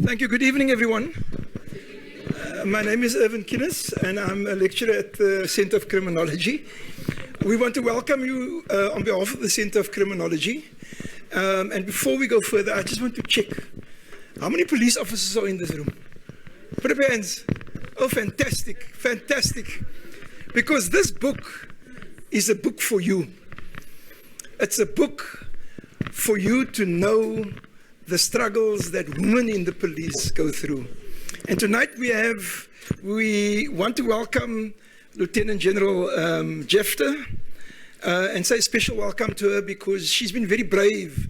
Thank you. Good evening, everyone. My name is Irvin Kinnis, and I'm a lecturer at the Center of Criminology. We want to welcome you on behalf of the Center of Criminology. And before we go further, I just want to check how many police officers are in this room. Put up your hands. Oh, fantastic, fantastic. Because this book is a book for you. It's a book for you to know the struggles that women in the police go through. And tonight we want to welcome Lieutenant General Jephta and say a special welcome to her because she's been very brave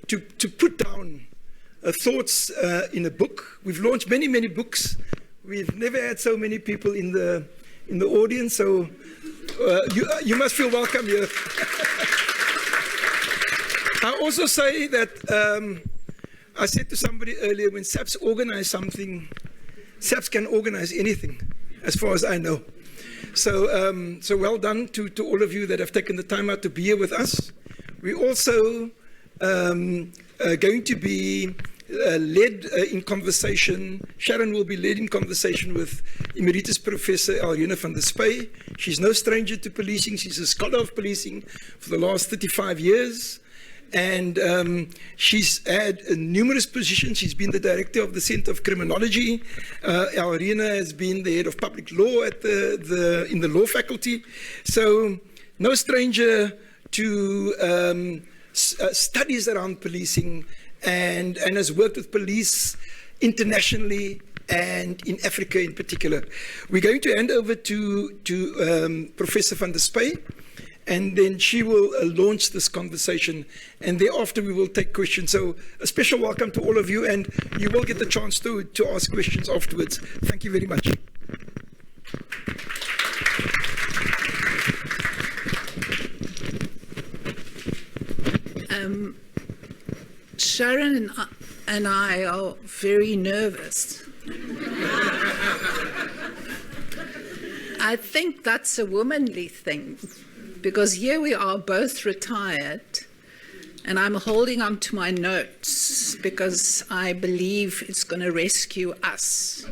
to put down her thoughts in a book. We've launched many, many books. We've never had so many people in the audience, so you must feel welcome here. I also say that I said to somebody earlier, when SAPS organize something, SAPS can organize anything, as far as I know. So, so well done to all of you that have taken the time out to be here with us. We're also going to be led in conversation. Sharon will be led in conversation with Emeritus Professor Alrina van der Spy. She's no stranger to policing. She's a scholar of policing for the last 35 years. And she's had numerous positions. She's been the director of the Center of Criminology. Alrina has been the head of public law at in the law faculty. So no stranger to studies around policing and has worked with police internationally and in Africa in particular. We're going to hand over to Professor van der Spy, and then she will launch this conversation, and thereafter we will take questions. So a special welcome to all of you, and you will get the chance to ask questions afterwards. Thank you very much. Sharon and I are very nervous. I think that's a womanly thing, because here we are both retired, and I'm holding on to my notes because I believe it's going to rescue us.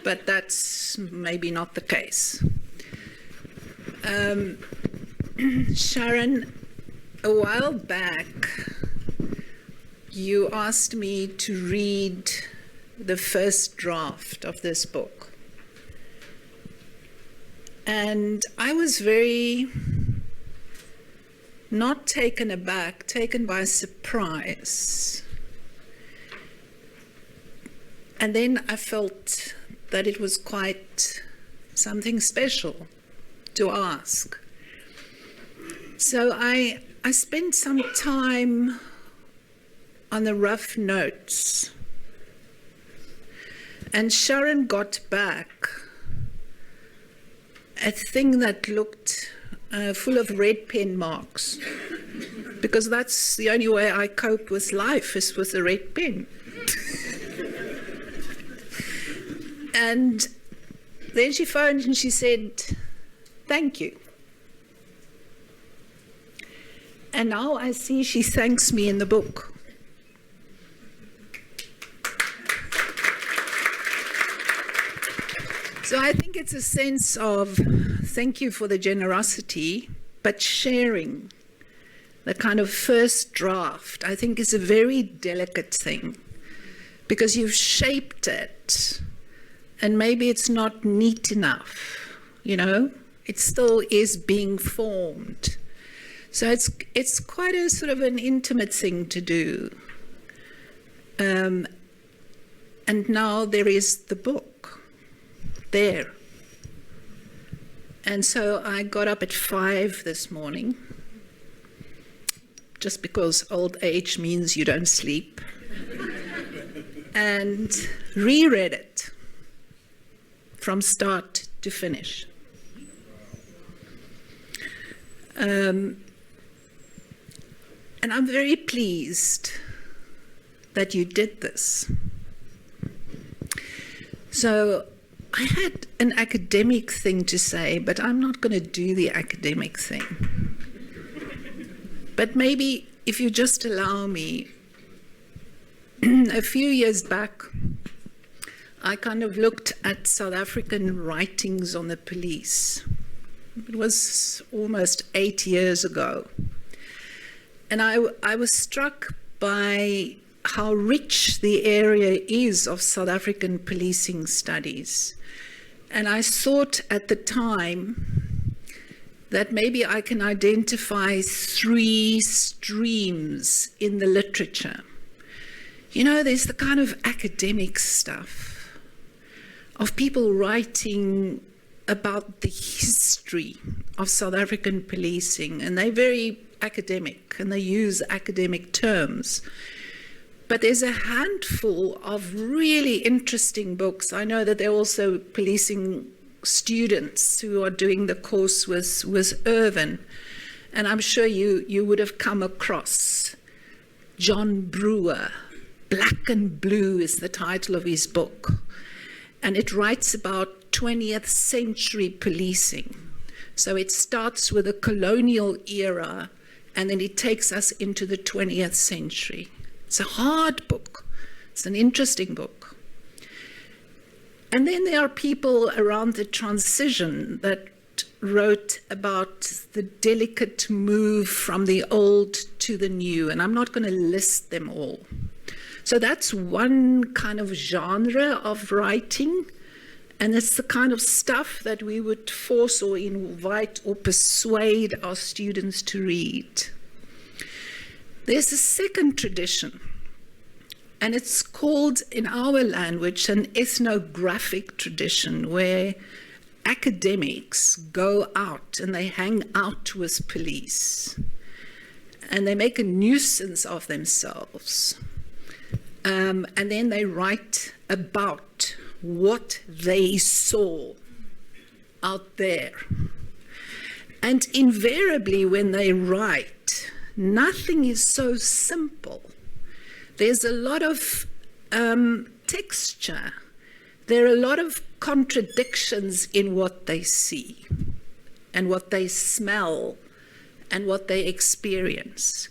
But that's maybe not the case. Sharon, a while back, you asked me to read the first draft of this book. And I was very not taken aback, taken by surprise. And then I felt that it was quite something special to ask. So I spent some time on the rough notes. And Sharon got back a thing that looked full of red pen marks, because that's the only way I cope with life, is with a red pen. And then she phoned and she said, "Thank you." And now I see she thanks me in the book. So I think it's a sense of thank you for the generosity, but sharing the kind of first draft, I think, is a very delicate thing, because you've shaped it and maybe it's not neat enough, you know, it still is being formed. So it's quite a sort of an intimate thing to do. And now there is the book there. And so I got up at 5 this morning, just because old age means you don't sleep, and reread it from start to finish. And I'm very pleased that you did this. So I had an academic thing to say, but I'm not going to do the academic thing. But maybe if you just allow me, a few years back, I kind of looked at South African writings on the police. It was almost 8 years ago. And I was struck by how rich the area is of South African policing studies. And I thought at the time that maybe I can identify 3 streams in the literature. You know, there's the kind of academic stuff of people writing about the history of South African policing, and they're very academic and they use academic terms. But there's a handful of really interesting books. I know that there are also policing students who are doing the course with Irvin, and I'm sure you would have come across John Brewer. Black and Blue is the title of his book, and it writes about 20th century policing. So it starts with the colonial era, and then it takes us into the 20th century. It's a hard book. It's an interesting book. And then there are people around the transition that wrote about the delicate move from the old to the new, and I'm not going to list them all. So that's one kind of genre of writing, and it's the kind of stuff that we would force or invite or persuade our students to read. There's a second tradition, and it's called, in our language, an ethnographic tradition, where academics go out and they hang out with police, and they make a nuisance of themselves. And then they write about what they saw out there. And invariably when they write, nothing is so simple. There's a lot of texture. There are a lot of contradictions in what they see and what they smell and what they experience.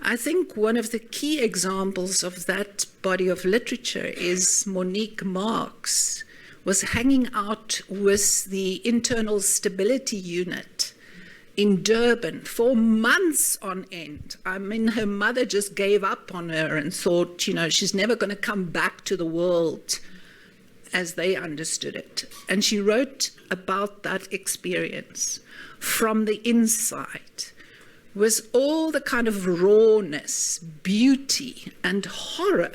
I think one of the key examples of that body of literature is Monique Marx was hanging out with the Internal Stability Unit in Durban for months on end. I mean, her mother just gave up on her and thought, you know, she's never going to come back to the world as they understood it. And she wrote about that experience from the inside, with all the kind of rawness, beauty, and horror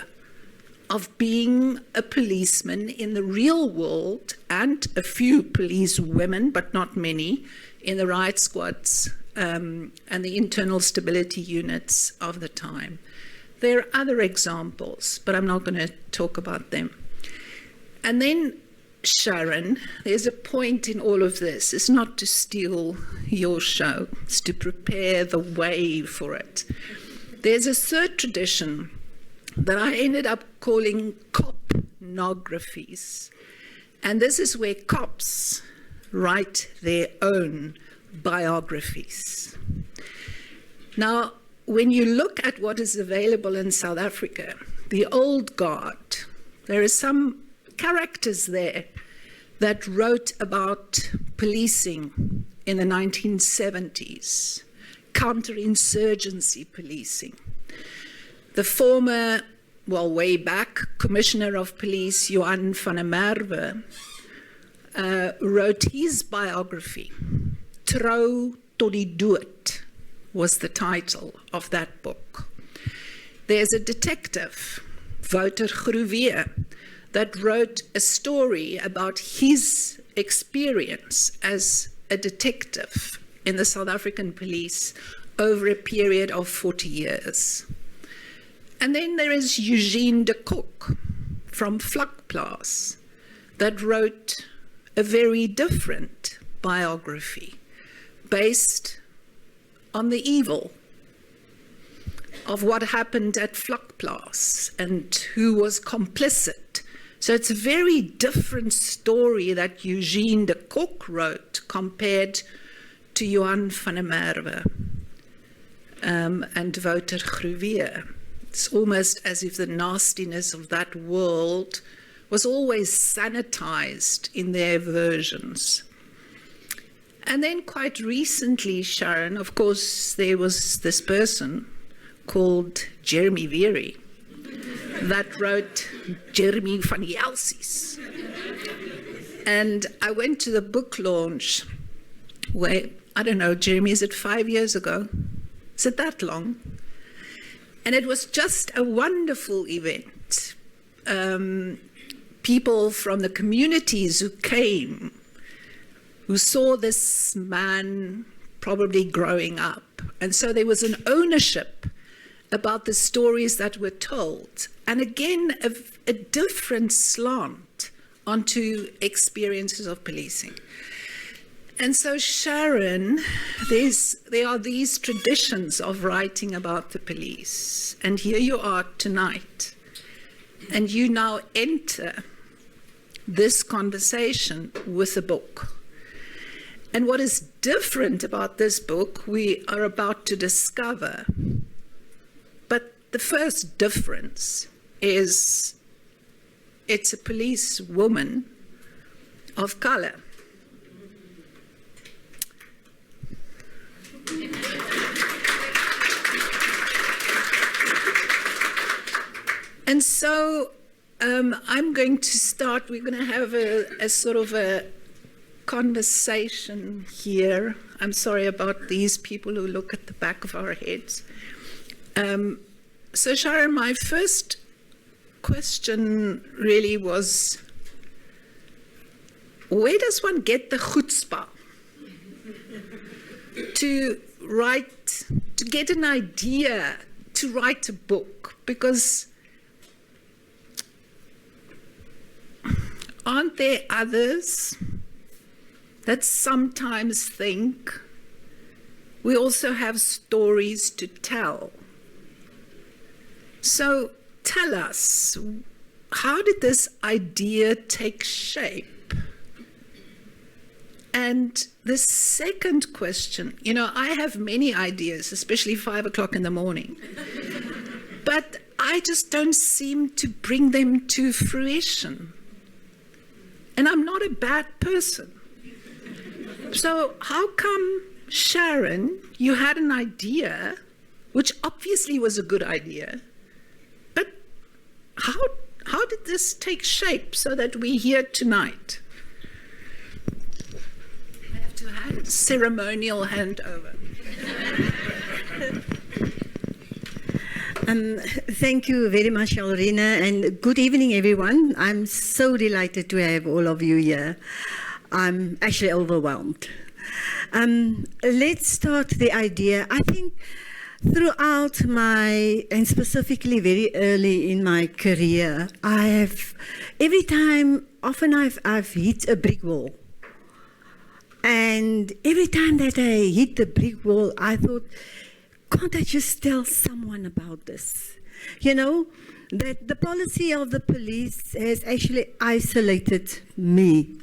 of being a policeman in the real world, and a few police women, but not many, in the riot squads and the internal stability units of the time. There are other examples, but I'm not going to talk about them. And then, Sharon, there's a point in all of this. It's not to steal your show, it's to prepare the way for it. There's a third tradition that I ended up calling copnographies. And this is where cops write their own biographies. Now, when you look at what is available in South Africa, the old guard, there are some characters there that wrote about policing in the 1970s, counterinsurgency policing. The former, well, way back, Commissioner of Police, Johan van der Merwe, wrote his biography. Trou tot die dood was the title of that book. There's a detective, Wouter Groewe, that wrote a story about his experience as a detective in the South African police over a period of 40 years. And then there is Eugene de Kock from Vlakplaas that wrote a very different biography based on the evil of what happened at Vlakplaas and who was complicit. So it's a very different story that Eugene de Kock wrote compared to Johan van der Merwe and Wouter Groewe. It's almost as if the nastiness of that world was always sanitized in their versions. And then quite recently, Sharon, of course, there was this person called Jeremy Veery that wrote Jeremy van die Elsies. And I went to the book launch where, I don't know, Jeremy, is it 5 years ago? Is it that long? And it was just a wonderful event. People from the communities who came, who saw this man probably growing up. And so there was an ownership about the stories that were told. And again, a different slant onto experiences of policing. And so, Sharon, there are these traditions of writing about the police. And here you are tonight. And you now enter this conversation with a book. And what is different about this book, we are about to discover. But the first difference is it's a police woman of color. And so I'm going to start, we're going to have a sort of a conversation here. I'm sorry about these people who look at the back of our heads. So Sharon, my first question really was, where does one get the chutzpah to write, to get an idea, to write a book? Because aren't there others that sometimes think we also have stories to tell? So tell us, how did this idea take shape? And the second question, you know, I have many ideas, especially 5 o'clock in the morning, but I just don't seem to bring them to fruition. And I'm not a bad person. So how come, Sharon, you had an idea, which obviously was a good idea, but how did this take shape so that we're here tonight? I have to ceremonial handover. Thank you very much, Alrina, and good evening, everyone. I'm so delighted to have all of you here. I'm actually overwhelmed. Let's start the idea. I think throughout my, and specifically very early in my career, often I've hit a brick wall. And every time that I hit the brick wall, I thought, can't I just tell someone about this? You know, that the policy of the police has actually isolated me.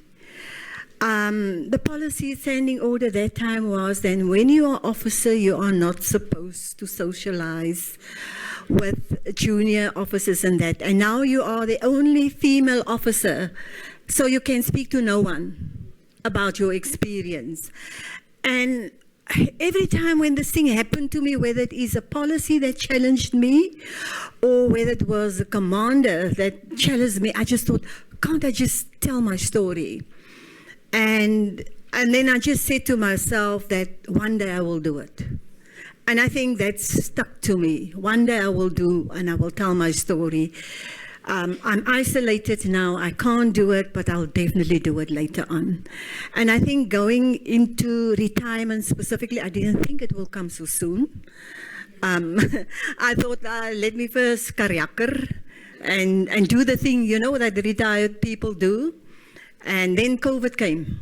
The policy standing order that time was then when you are officer, you are not supposed to socialize with junior officers and that. And now you are the only female officer, so you can speak to no one about your experience. And every time when this thing happened to me, whether it is a policy that challenged me or whether it was a commander that challenged me, I just thought, can't I just tell my story? And then I just said to myself that one day I will do it. And I think that stuck to me. One day I will do, and I will tell my story. I'm isolated now. I can't do it, but I'll definitely do it later on. And I think going into retirement specifically, I didn't think it will come so soon. I thought, let me first karjakker and do the thing, you know, that the retired people do. And then COVID came.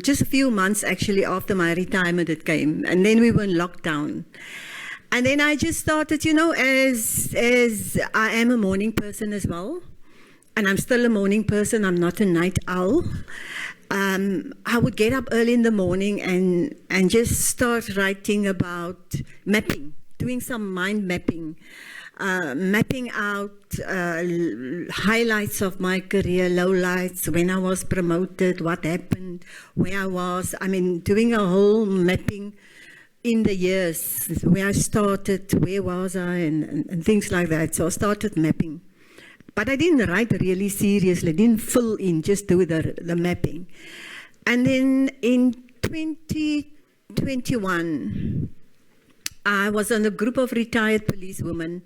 Just a few months actually after my retirement it came. And then we were in lockdown. And then I just started, you know, as I am a morning person as well. And I'm still a morning person, I'm not a night owl. I would get up early in the morning and just start writing about mapping, doing some mind mapping. mapping out highlights of my career, lowlights, when I was promoted, what happened, where I was. I mean, doing a whole mapping in the years, where I started, where was I, and things like that. So I started mapping. But I didn't write really seriously, didn't fill in, just do the mapping. And then in 2021, I was on a group of retired policewomen,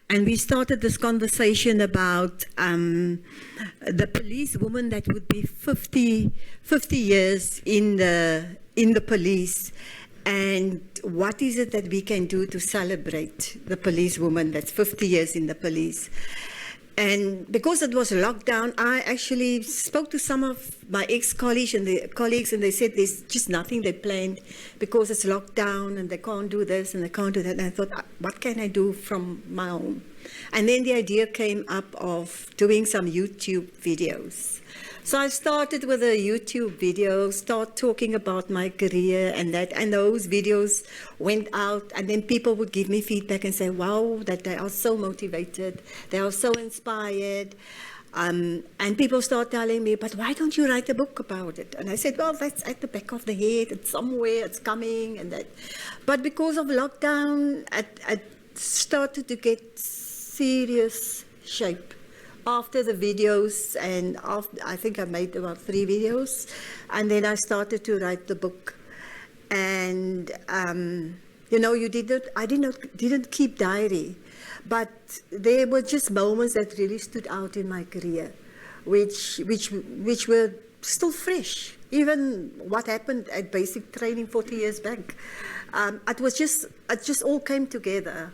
and we started this conversation about the policewoman that would be 50 years in the police, and what is it that we can do to celebrate the policewoman that's 50 years in the police. And because it was lockdown, I actually spoke to some of my ex-colleagues and they said there's just nothing they planned because it's lockdown and they can't do this and they can't do that. And I thought, what can I do from my home? And then the idea came up of doing some YouTube videos. So I started with a YouTube video, start talking about my career and that, and those videos went out, and then people would give me feedback and say, wow, that they are so motivated, they are so inspired. And people start telling me, but why don't you write a book about it? And I said, well, that's at the back of the head, it's somewhere, it's coming, and that. But because of lockdown, I started to get serious shape. After the videos, and after, I think I made about 3 videos, and then I started to write the book. And you know, I didn't keep diary, but there were just moments that really stood out in my career, which were still fresh. Even what happened at basic training 40 years back, it just all came together.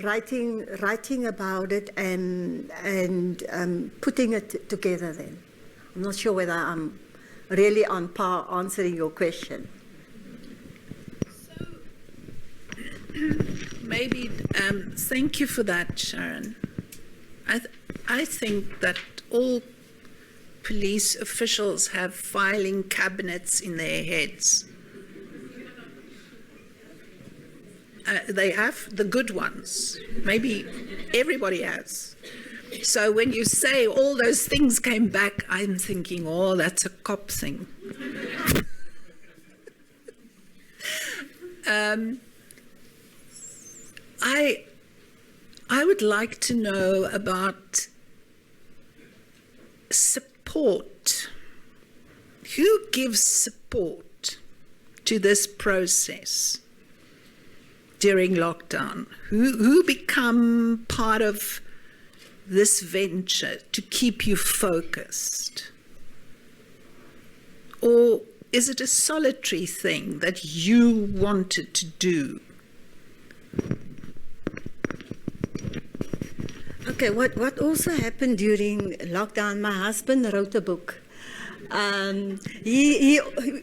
Writing about it and putting it together then. I'm not sure whether I'm really on par answering your question. So, maybe, thank you for that, Sharon. I think that all police officials have filing cabinets in their heads. They have the good ones. Maybe everybody has. So when you say all those things came back, I'm thinking, oh, that's a cop thing. I would like to know about support. Who gives support to this process during lockdown? Who become part of this venture to keep you focused? Or is it a solitary thing that you wanted to do? Okay, what also happened during lockdown, my husband wrote a book.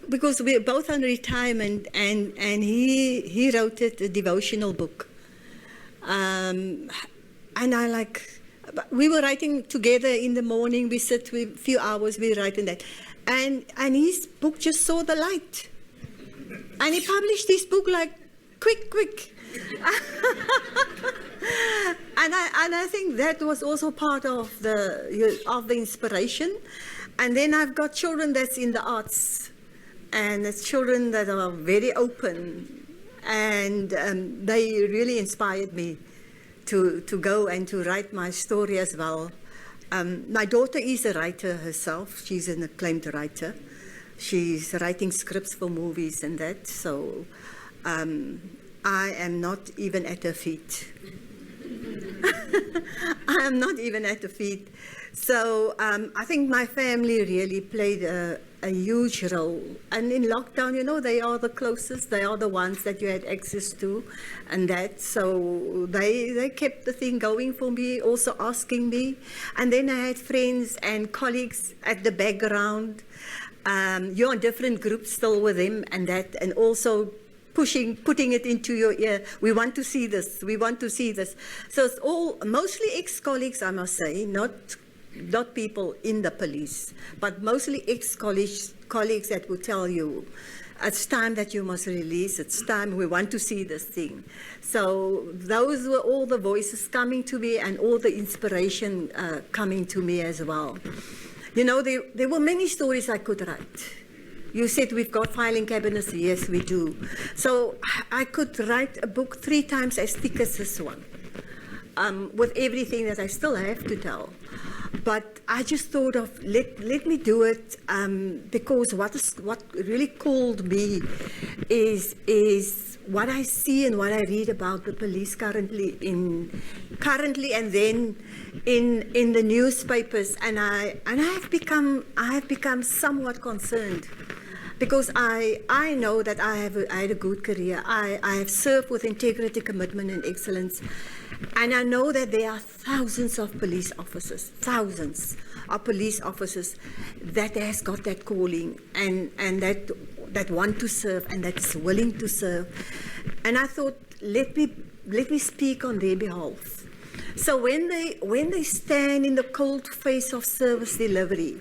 Because we're both on retirement, and he wrote it, a devotional book. And we were writing together in the morning, we sit for a few hours, we write in that. And his book just saw the light. And he published his book like, quick. And I think that was also part of the inspiration. And then I've got children that's in the arts, and it's children that are very open, and they really inspired me to go and to write my story as well. My daughter is a writer herself. She's an acclaimed writer. She's writing scripts for movies and that, so I am not even at her feet. I am not even at her feet. So I think my family really played a huge role. And in lockdown, you know, they are the closest. They are the ones that you had access to and that. So they kept the thing going for me, also asking me. And then I had friends and colleagues at the background. You're in different groups still with them and that. And also putting it into your ear. We want to see this. We want to see this. So it's all mostly ex-colleagues, I must say, not people in the police, but mostly ex-colleagues that will tell you, It's time that you must release. It's time. We want to see this thing. So those were all the voices coming to me and all the inspiration coming to me as well. You know, there were many stories I could write. You said we've got filing cabinets. Yes, we do. So I could write a book 3 times as thick as this one, with everything that I still have to tell. But I just thought of let me do it because what really called me is what I see and what I read about the police currently and then in the newspapers, and I have become somewhat concerned. Because I know that I had a good career. I have served with integrity, commitment, and excellence. And I know that there are thousands of police officers that has got that calling and that want to serve and that is willing to serve. And I thought, let me speak on their behalf. So when they stand in the cold face of service delivery,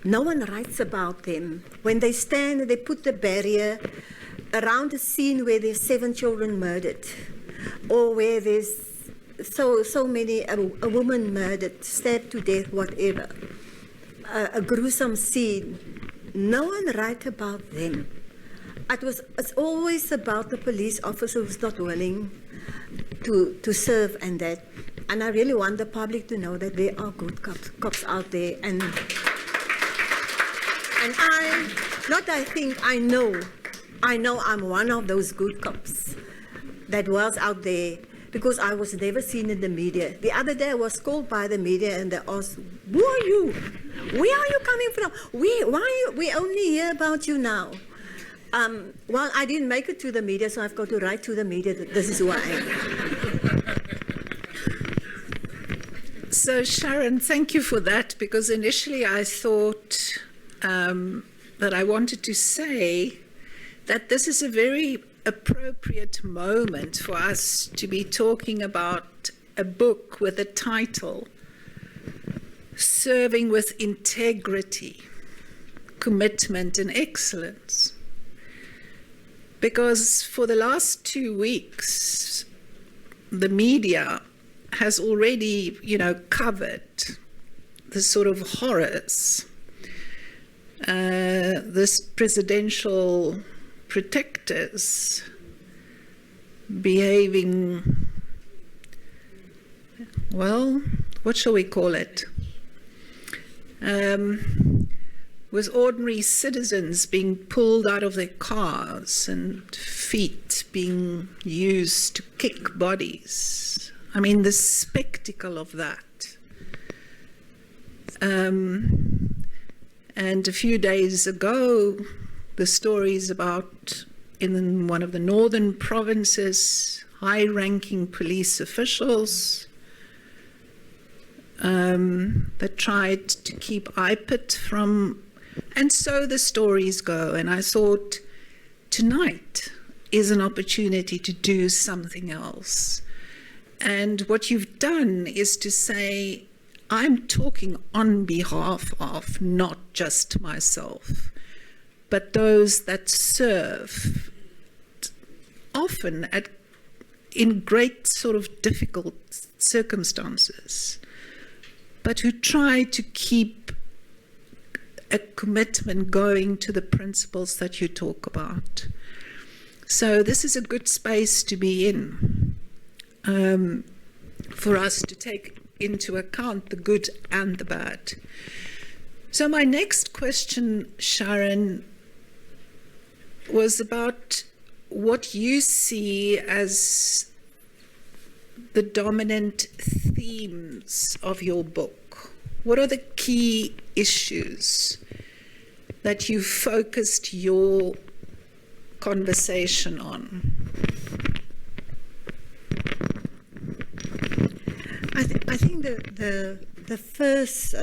no one writes about them. When they stand and they put the barrier around a scene where there's 7 children murdered, or where there's so many, a woman murdered, stabbed to death, whatever, a gruesome scene, no one writes about them. It's always about the police officer who's not willing to serve and that. And I really want the public to know that there are good cops out there. And I know I'm one of those good cops that was out there because I was never seen in the media. The other day I was called by the media and they asked, who are you? Where are you coming from? We only hear about you now. Well, I didn't make it to the media, so I've got to write to the media that this is who I am. So Sharon, thank you for that, because initially I thought that I wanted to say that this is a very appropriate moment for us to be talking about a book with a title, Serving with Integrity, Commitment and Excellence. Because for the last 2 weeks, the media has already, covered the sort of horrors. This presidential protectors behaving, well, what shall we call it? With ordinary citizens being pulled out of their cars and feet being used to kick bodies. I mean, the spectacle of that. And a few days ago, the stories about, in one of the northern provinces, high-ranking police officials that tried to keep IPIT from, and so the stories go. And I thought, tonight is an opportunity to do something else. And what you've done is to say, I'm talking on behalf of not just myself, but those that serve, often in great sort of difficult circumstances, but who try to keep a commitment going to the principles that you talk about. So this is a good space to be in, for us to take into account the good and the bad. So my next question, Sharon, was about what you see as the dominant themes of your book. What are the key issues that you focused your conversation on? I think the first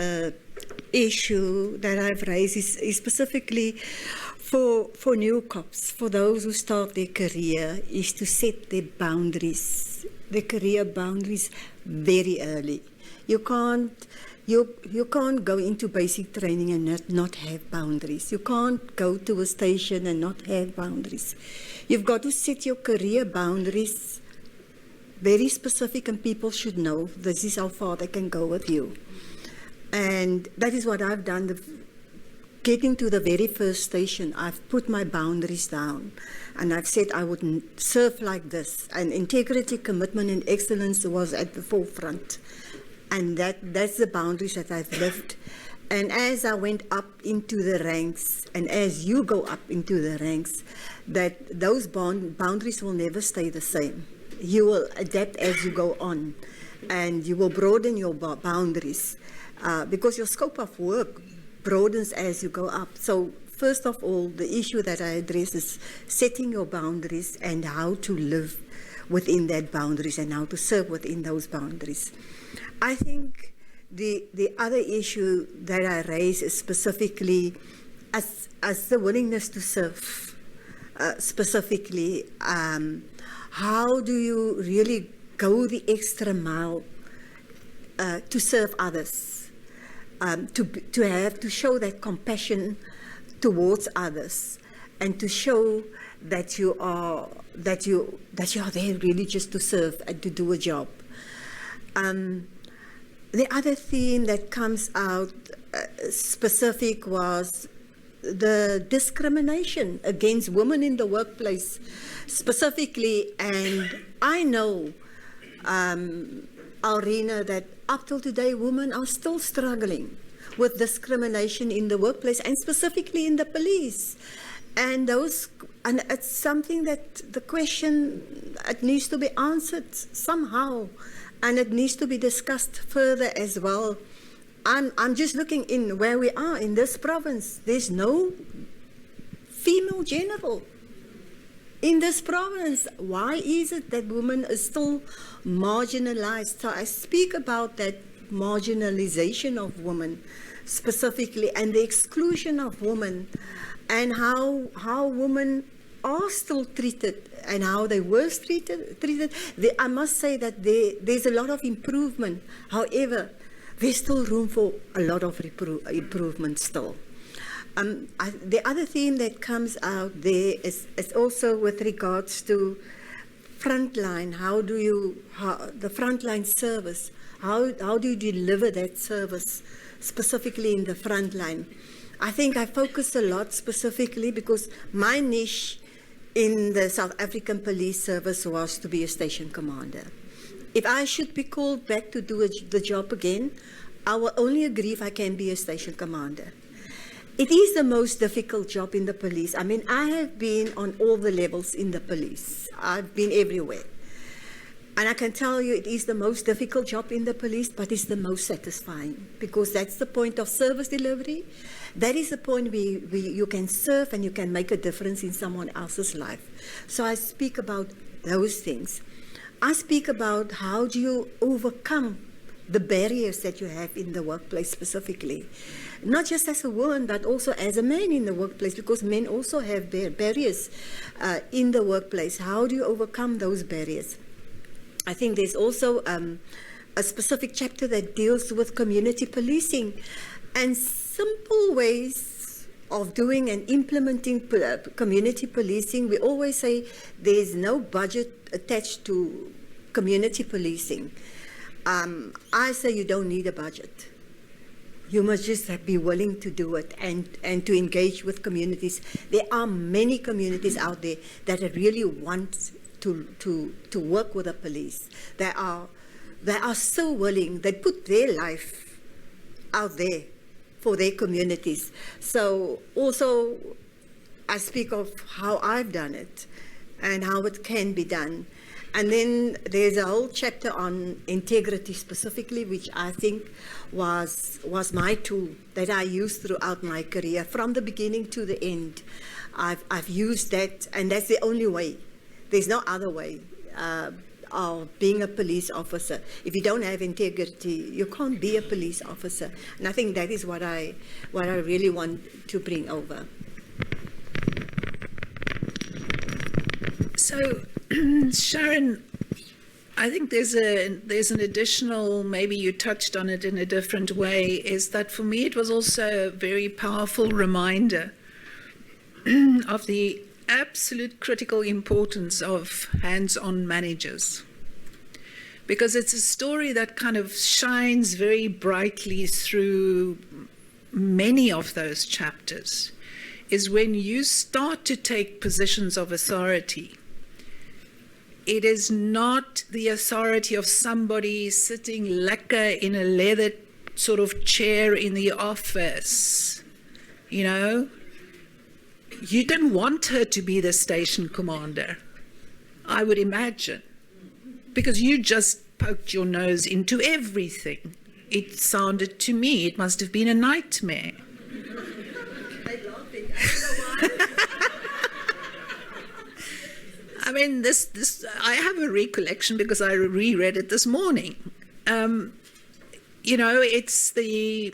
issue that I've raised is specifically for new cops, for those who start their career, is to set their boundaries, their career boundaries very early. You can't You can't go into basic training and not have boundaries. You can't go to a station and not have boundaries. You've got to set your career boundaries very specific, and people should know this is how far they can go with you. And that is what I've done. Getting to the very first station, I've put my boundaries down, and I've said I would serve like this. And integrity, commitment, and excellence was at the forefront. And that's the boundaries that I've lived. And as I went up into the ranks, and as you go up into the ranks, that those boundaries will never stay the same. You will adapt as you go on, and you will broaden your boundaries because your scope of work broadens as you go up. So first of all, the issue that I address is setting your boundaries and how to live within that boundaries and how to serve within those boundaries. I think the other issue that I raise is specifically as the willingness to serve. Specifically, how do you really go the extra mile to serve others, to show that compassion towards others, and to show that you are there really just to serve and to do a job. The other theme that comes out specific was the discrimination against women in the workplace specifically. And I know, Alrina, that up till today women are still struggling with discrimination in the workplace and specifically in the police. And it's something that the question, it needs to be answered somehow, and it needs to be discussed further as well. I'm just looking in where we are in this province. There's no female general in this province. Why is it that women are still marginalized? So I speak about that marginalization of women specifically, and the exclusion of women, and how women are still treated and how they were treated. I must say that there's a lot of improvement. However, there's still room for a lot of improvement still. The other theme that comes out there is also with regards to frontline. The frontline service, how do you deliver that service specifically in the frontline? I think I focus a lot specifically because my niche in the South African Police Service was to be a station commander. If I should be called back to do the job again, I will only agree if I can be a station commander. It is the most difficult job in the police. I mean, I have been on all the levels in the police. I've been everywhere. And I can tell you it is the most difficult job in the police, but it's the most satisfying, because that's the point of service delivery. That is the point where you can serve and you can make a difference in someone else's life. So I speak about those things. I speak about how do you overcome the barriers that you have in the workplace specifically. Not just as a woman, but also as a man in the workplace, because men also have barriers in the workplace. How do you overcome those barriers? I think there's also a specific chapter that deals with community policing and simple ways of doing and implementing community policing. We always say there's no budget attached to community policing. I say you don't need a budget. You must just be willing to do it and to engage with communities. There are many communities out there that really want to work with the police. They are so willing. They put their life out there for their communities. So also I speak of how I've done it and how it can be done. And then there's a whole chapter on integrity specifically, which I think was my tool that I used throughout my career. From the beginning to the end, I've used that, and that's the only way. There's no other way of being a police officer. If you don't have integrity, you can't be a police officer. And I think that is what I really want to bring over. So, Sharon, I think there's an additional, maybe you touched on it in a different way, is that for me it was also a very powerful reminder of the absolute critical importance of hands-on managers. Because it's a story that kind of shines very brightly through many of those chapters, is when you start to take positions of authority, it is not the authority of somebody sitting lekker in a leather sort of chair in the office, you know. You don't want her to be the station commander, I would imagine, because you just poked your nose into everything. It sounded to me, it must have been a nightmare. I'm laughing. I don't know why. I mean, this. I have a recollection because I reread it this morning. You know, it's the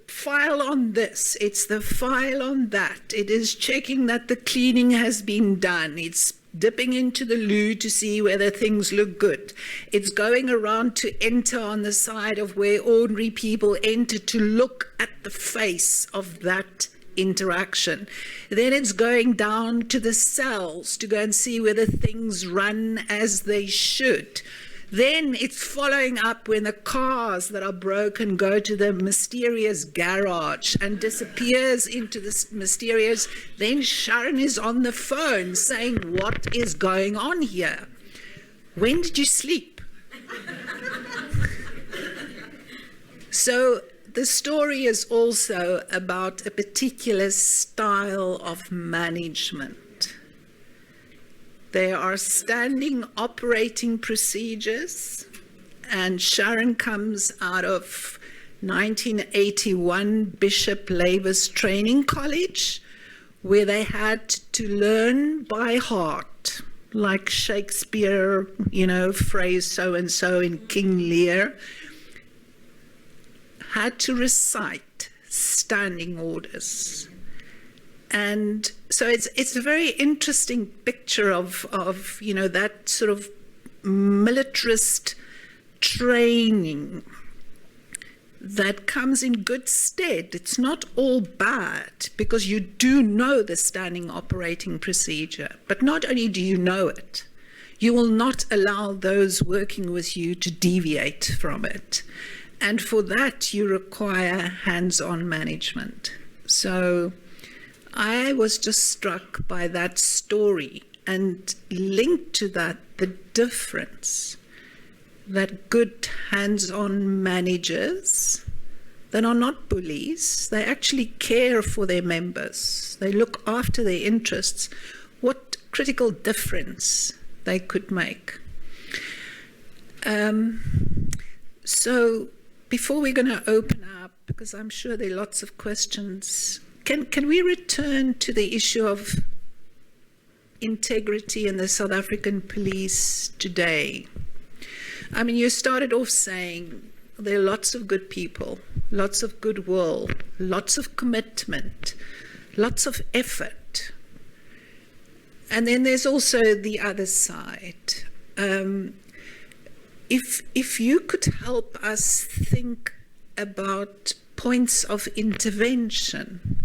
file on this, it's the file on that. It is checking that the cleaning has been done. It's dipping into the loo to see whether things look good. It's going around to enter on the side of where ordinary people enter to look at the face of that interaction. Then it's going down to the cells to go and see whether things run as they should. Then it's following up when the cars that are broken go to the mysterious garage and disappears into this mysterious. Then Sharon is on the phone saying, "What is going on here? When did you sleep?" So the story is also about a particular style of management. There are standing operating procedures, and Sharon comes out of 1981 Bishop Labour's Training College, where they had to learn by heart, like Shakespeare, you know, phrase so-and-so in King Lear, had to recite standing orders. And so it's a very interesting picture of you know, that sort of militarist training that comes in good stead. It's not all bad, because you do know the standing operating procedure, but not only do you know it, you will not allow those working with you to deviate from it. And for that, you require hands-on management. So I was just struck by that story, and linked to that the difference that good hands-on managers that are not bullies, they actually care for their members, they look after their interests, what critical difference they could make. So before we're going to open up, because I'm sure there are lots of questions, can we return to the issue of integrity in the South African police today? I mean, you started off saying there are lots of good people, lots of goodwill, lots of commitment, lots of effort. And then there's also the other side. If you could help us think about points of intervention,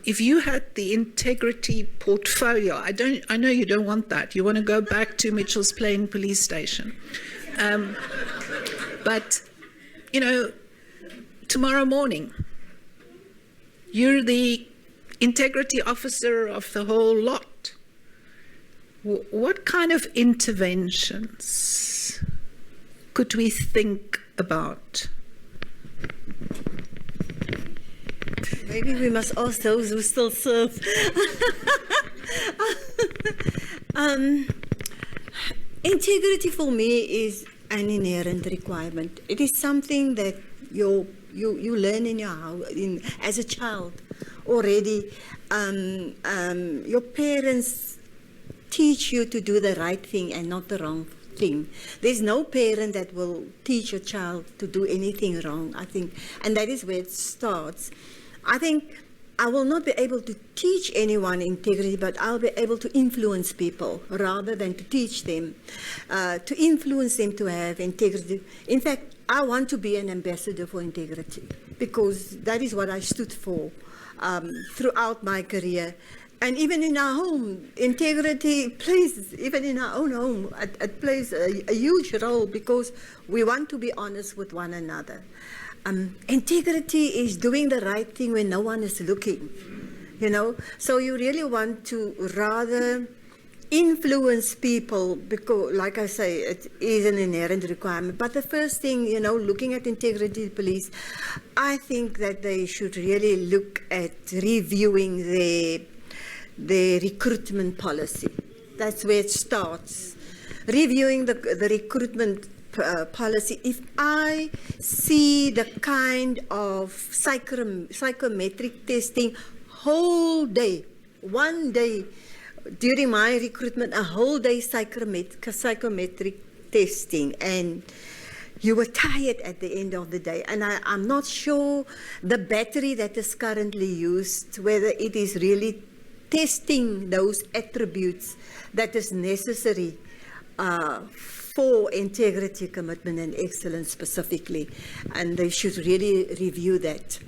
if you had the integrity portfolio, I know you don't want that. You want to go back to Mitchell's Plain police station. But, you know, tomorrow morning, you're the integrity officer of the whole lot. What kind of interventions could we think about? Maybe we must ask those who still serve. Integrity for me is an inherent requirement. It is something that you learn in your house, as a child already. Your parents teach you to do the right thing and not the wrong thing. There's no parent that will teach a child to do anything wrong, I think, and that is where it starts. I think I will not be able to teach anyone integrity, but I'll be able to influence people rather than to teach them, to influence them to have integrity. In fact, I want to be an ambassador for integrity because that is what I stood for throughout my career. And even in our home, integrity plays, even in our own home, it plays a huge role because we want to be honest with one another. Integrity is doing the right thing when no one is looking, you know. So you really want to rather influence people because, like I say, it is an inherent requirement. But the first thing, you know, looking at integrity police, I think that they should really look at reviewing their recruitment policy. That's where it starts. Reviewing the recruitment policy. If I see the kind of psychometric testing whole day, one day during my recruitment, a whole day psychometric testing, and you were tired at the end of the day. And I'm not sure the battery that is currently used, whether it is really testing those attributes that is necessary for integrity, commitment, and excellence specifically. And they should really review that.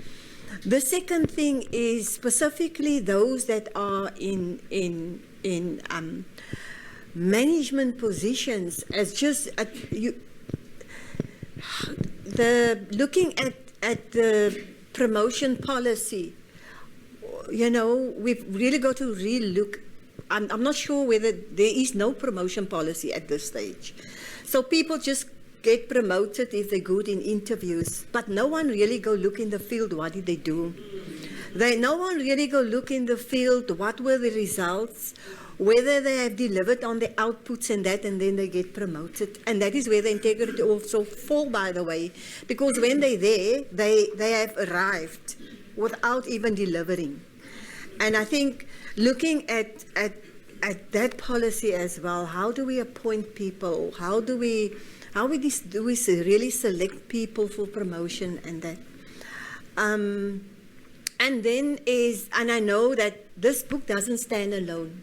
The second thing is specifically those that are in management positions, as just looking at the promotion policy. You know, we've really got to re-look. I'm not sure whether there is no promotion policy at this stage. So people just get promoted if they're good in interviews, but no one really go look in the field, what did they do? No one really go look in the field, what were the results, whether they have delivered on the outputs and that, and then they get promoted. And that is where the integrity also fall, by the way, because when they're there, they have arrived without even delivering. And I think looking at that policy as well, how do we appoint people? How do we really select people for promotion and that? And then and I know that this book doesn't stand alone.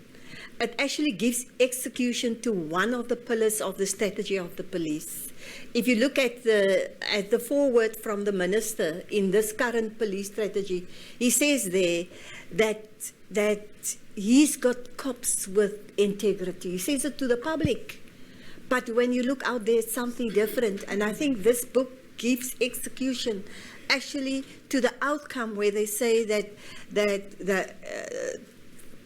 It actually gives execution to one of the pillars of the strategy of the police. If you look at the foreword from the minister in this current police strategy, he says there that he's got cops with integrity. He says it to the public. But when you look out there, it's something different. And I think this book gives execution actually to the outcome where they say that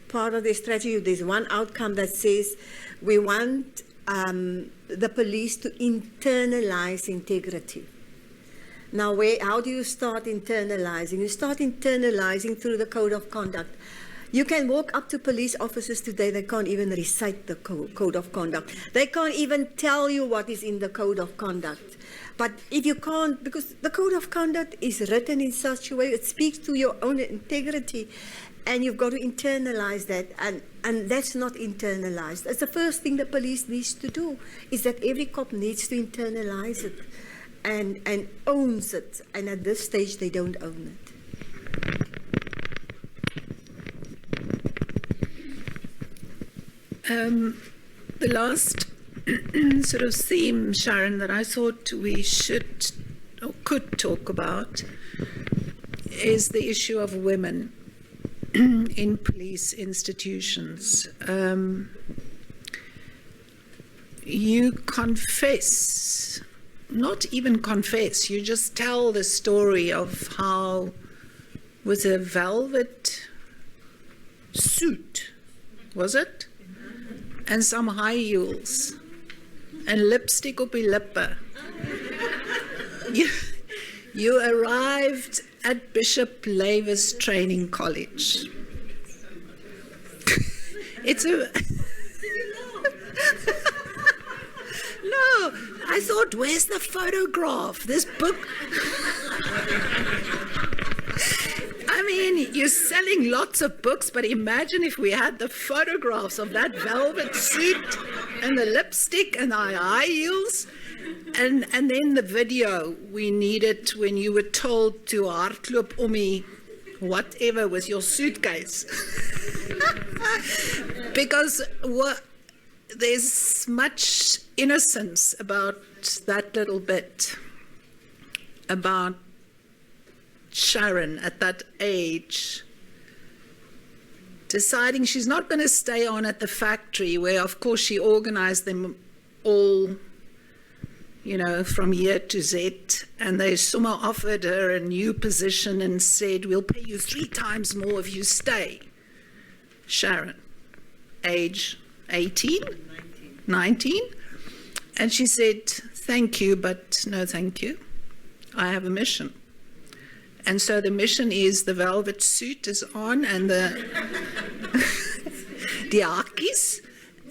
part of the strategy, there's one outcome that says we want the police to internalize integrity. Now, how do you start internalizing? You start internalizing through the code of conduct. You can walk up to police officers today, they can't even recite the code of conduct. They can't even tell you what is in the code of conduct. But if you can't, because the code of conduct is written in such a way, it speaks to your own integrity, and you've got to internalize that, and that's not internalized. That's the first thing the police needs to do, is that every cop needs to internalize it and owns it, and at this stage they don't own it. The last sort of theme, Sharon, that I thought we should or could talk about is the issue of women in police institutions. You confess, not even confess, you just tell the story of how with a velvet suit, was it? And some high heels and lipstick op die lippe. You arrived at Bishop Lavis Training College. It's a... No, I thought, where's the photograph? This book... I mean, you're selling lots of books, but imagine if we had the photographs of that velvet suit and the lipstick and the high heels. And then the video we needed when you were told to hardloop om die whatever with your suitcase. Because there's much innocence about that little bit, about Sharon at that age deciding she's not going to stay on at the factory where, of course, she organized them all, you know, from year to Z, and they somehow offered her a new position and said, we'll pay you 3 times more if you stay. Sharon, age 18? 19? And she said, thank you, but no thank you. I have a mission. And so the mission is the velvet suit is on and the hakkies.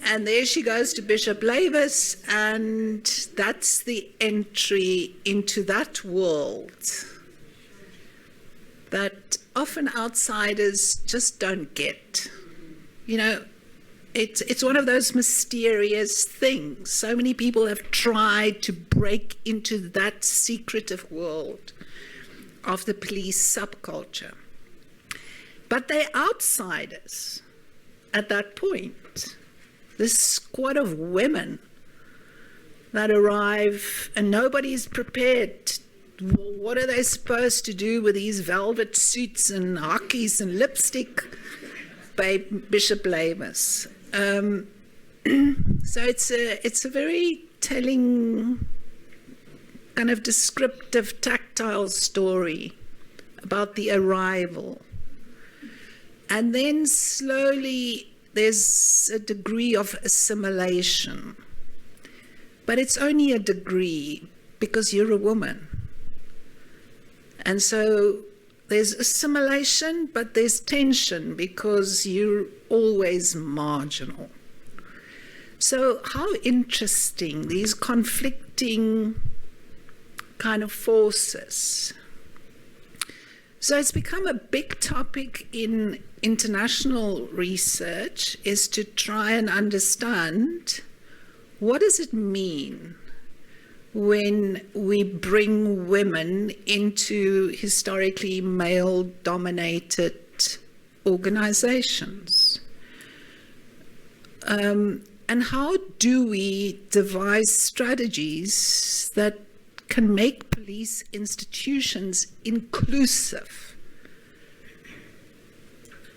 And there she goes to Bishop Lavis, and that's the entry into that world that often outsiders just don't get. You know, it's one of those mysterious things. So many people have tried to break into that secretive world of the police subculture. But they're outsiders at that point. This squad of women that arrive and nobody's prepared. What are they supposed to do with these velvet suits and hakkies and lipstick by Bishop Lavis? So it's a very telling, kind of descriptive, tactile story about the arrival. And then slowly there's a degree of assimilation. But it's only a degree because you're a woman. And so there's assimilation, but there's tension because you're always marginal. So how interesting, these conflicting kind of forces. So it's become a big topic in international research, is to try and understand what does it mean when we bring women into historically male-dominated organizations. And how do we devise strategies that can make police institutions inclusive?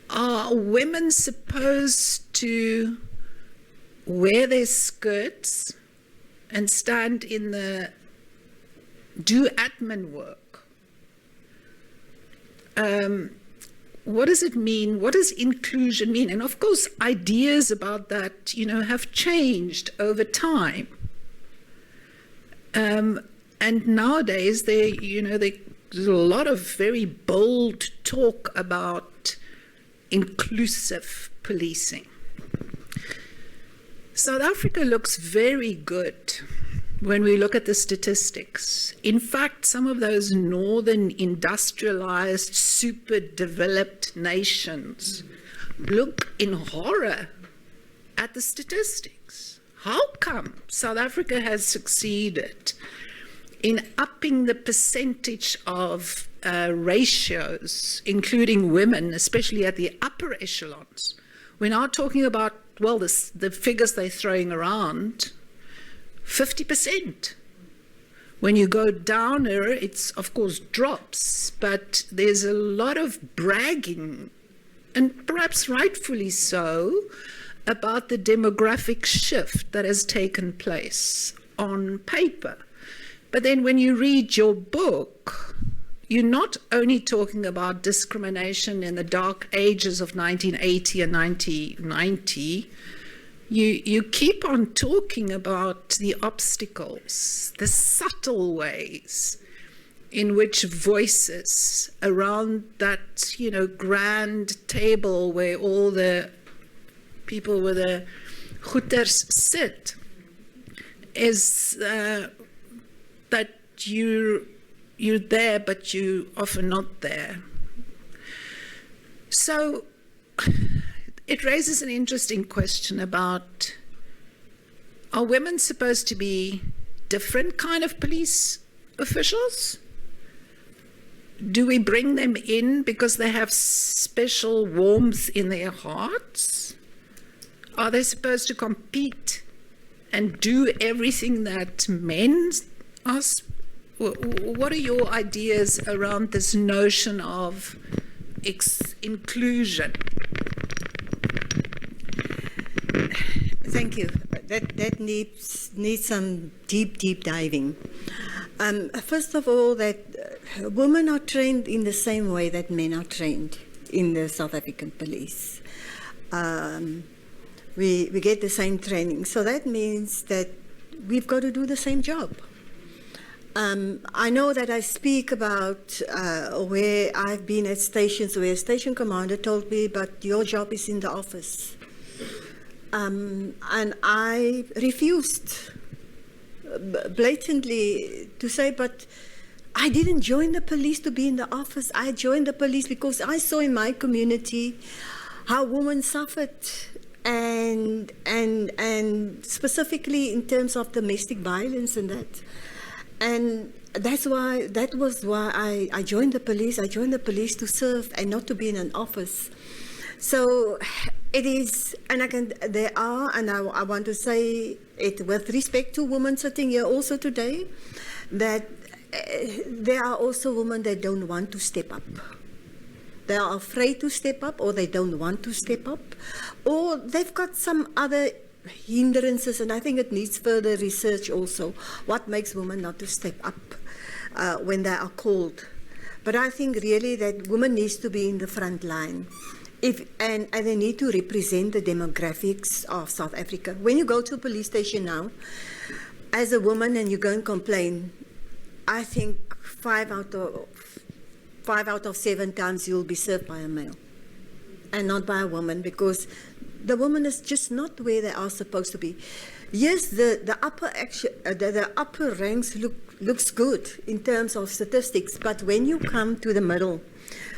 Are women supposed to wear their skirts and stand in do admin work? What does it mean? What does inclusion mean? And of course, ideas about that, you know, have changed over time. And nowadays, there's a lot of very bold talk about inclusive policing. South Africa looks very good when we look at the statistics. In fact, some of those northern industrialized, super developed nations look in horror at the statistics. How come South Africa has succeeded in upping the percentage of ratios, including women, especially at the upper echelons? We're now talking about, well, the figures they're throwing around, 50%. When you go downer, it's of course drops, but there's a lot of bragging, and perhaps rightfully so, about the demographic shift that has taken place on paper. But then when you read your book, you're not only talking about discrimination in the dark ages of 1980 and 1990, you keep on talking about the obstacles, the subtle ways in which voices around that, you know, grand table where all the people with the goeters sit, is that you're there, but you often not there. So it raises an interesting question about, are women supposed to be different kind of police officials? do we bring them in because they have special warmth in their hearts? Are they supposed to compete and do everything that men are? What are your ideas around this notion of inclusion? Thank you. That needs some deep diving. First of all, that women are trained in the same way that men are trained in the South African police. We get the same training. So that means that we've got to do the same job. I know that I speak about where I've been at stations where a station commander told me, but your job is in the office. And I refused blatantly to say, but I didn't join the police to be in the office. I joined the police because I saw in my community how women suffered, and specifically in terms of domestic violence and that. And that was why I joined the police. I joined the police to serve and not to be in an office. So it is, and I want to say it with respect to women sitting here also today, that there are also women that don't want to step up. They are afraid to step up, or they don't want to step up, or they've got some other hindrances, and I think it needs further research also, what makes women not to step up when they are called. But I think really that women needs to be in the front line. And they need to represent the demographics of South Africa. When you go to a police station now, as a woman, and you go and complain, I think 5 out of 7 times you'll be served by a male and not by a woman, because the woman is just not where they are supposed to be. Yes, the upper ranks looks good in terms of statistics, but when you come to the middle,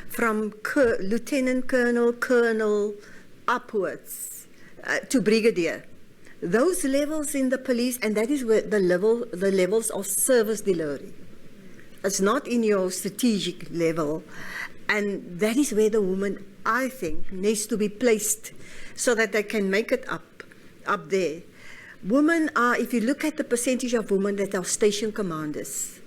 from lieutenant colonel upwards to brigadier, those levels in the police, and that is where the levels of service delivery. It's not in your strategic level, and that is where the woman, I think, needs to be placed so that they can make it up there. Women are, if you look at the percentage of women that are station commanders,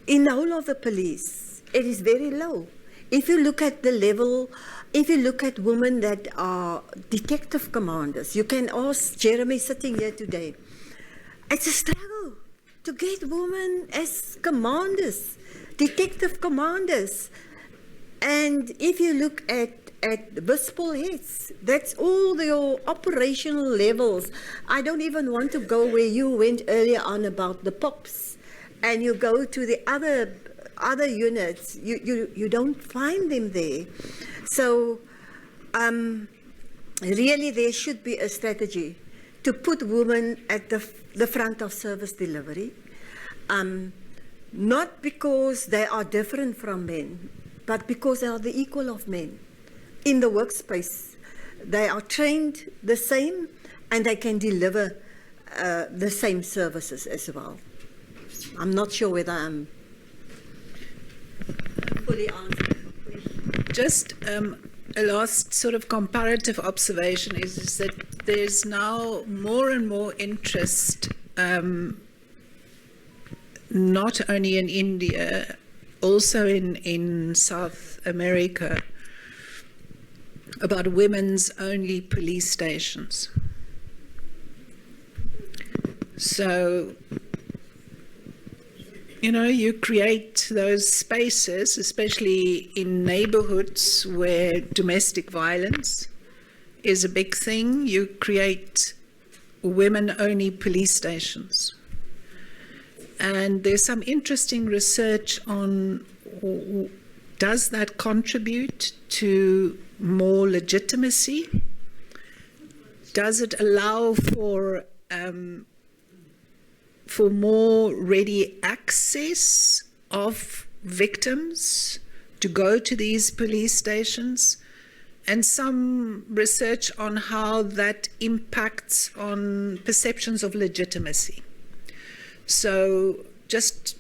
in the whole of the police, it is very low. If you look at the level, if you look at women that are detective commanders, you can ask Jeremy sitting here today. It's a struggle to get women as commanders, detective commanders. And if you look at visible heads, that's all your operational levels. I don't even want to go where you went earlier on about the POPs, and you go to the other units, you don't find them there. So really there should be a strategy to put women at the front of service delivery, not because they are different from men, but because they are the equal of men. In the workspace, they are trained the same, and they can deliver the same services as well. I'm not sure whether I'm fully answered your question. Just a last sort of comparative observation is that there's now more and more interest, not only in India, also in South America, about women's only police stations. So, you know, you create those spaces, especially in neighborhoods where domestic violence is a big thing. You create women-only police stations. And there's some interesting research on, does that contribute to more legitimacy? Does it allow for more ready access of victims to go to these police stations? And some research on how that impacts on perceptions of legitimacy. So just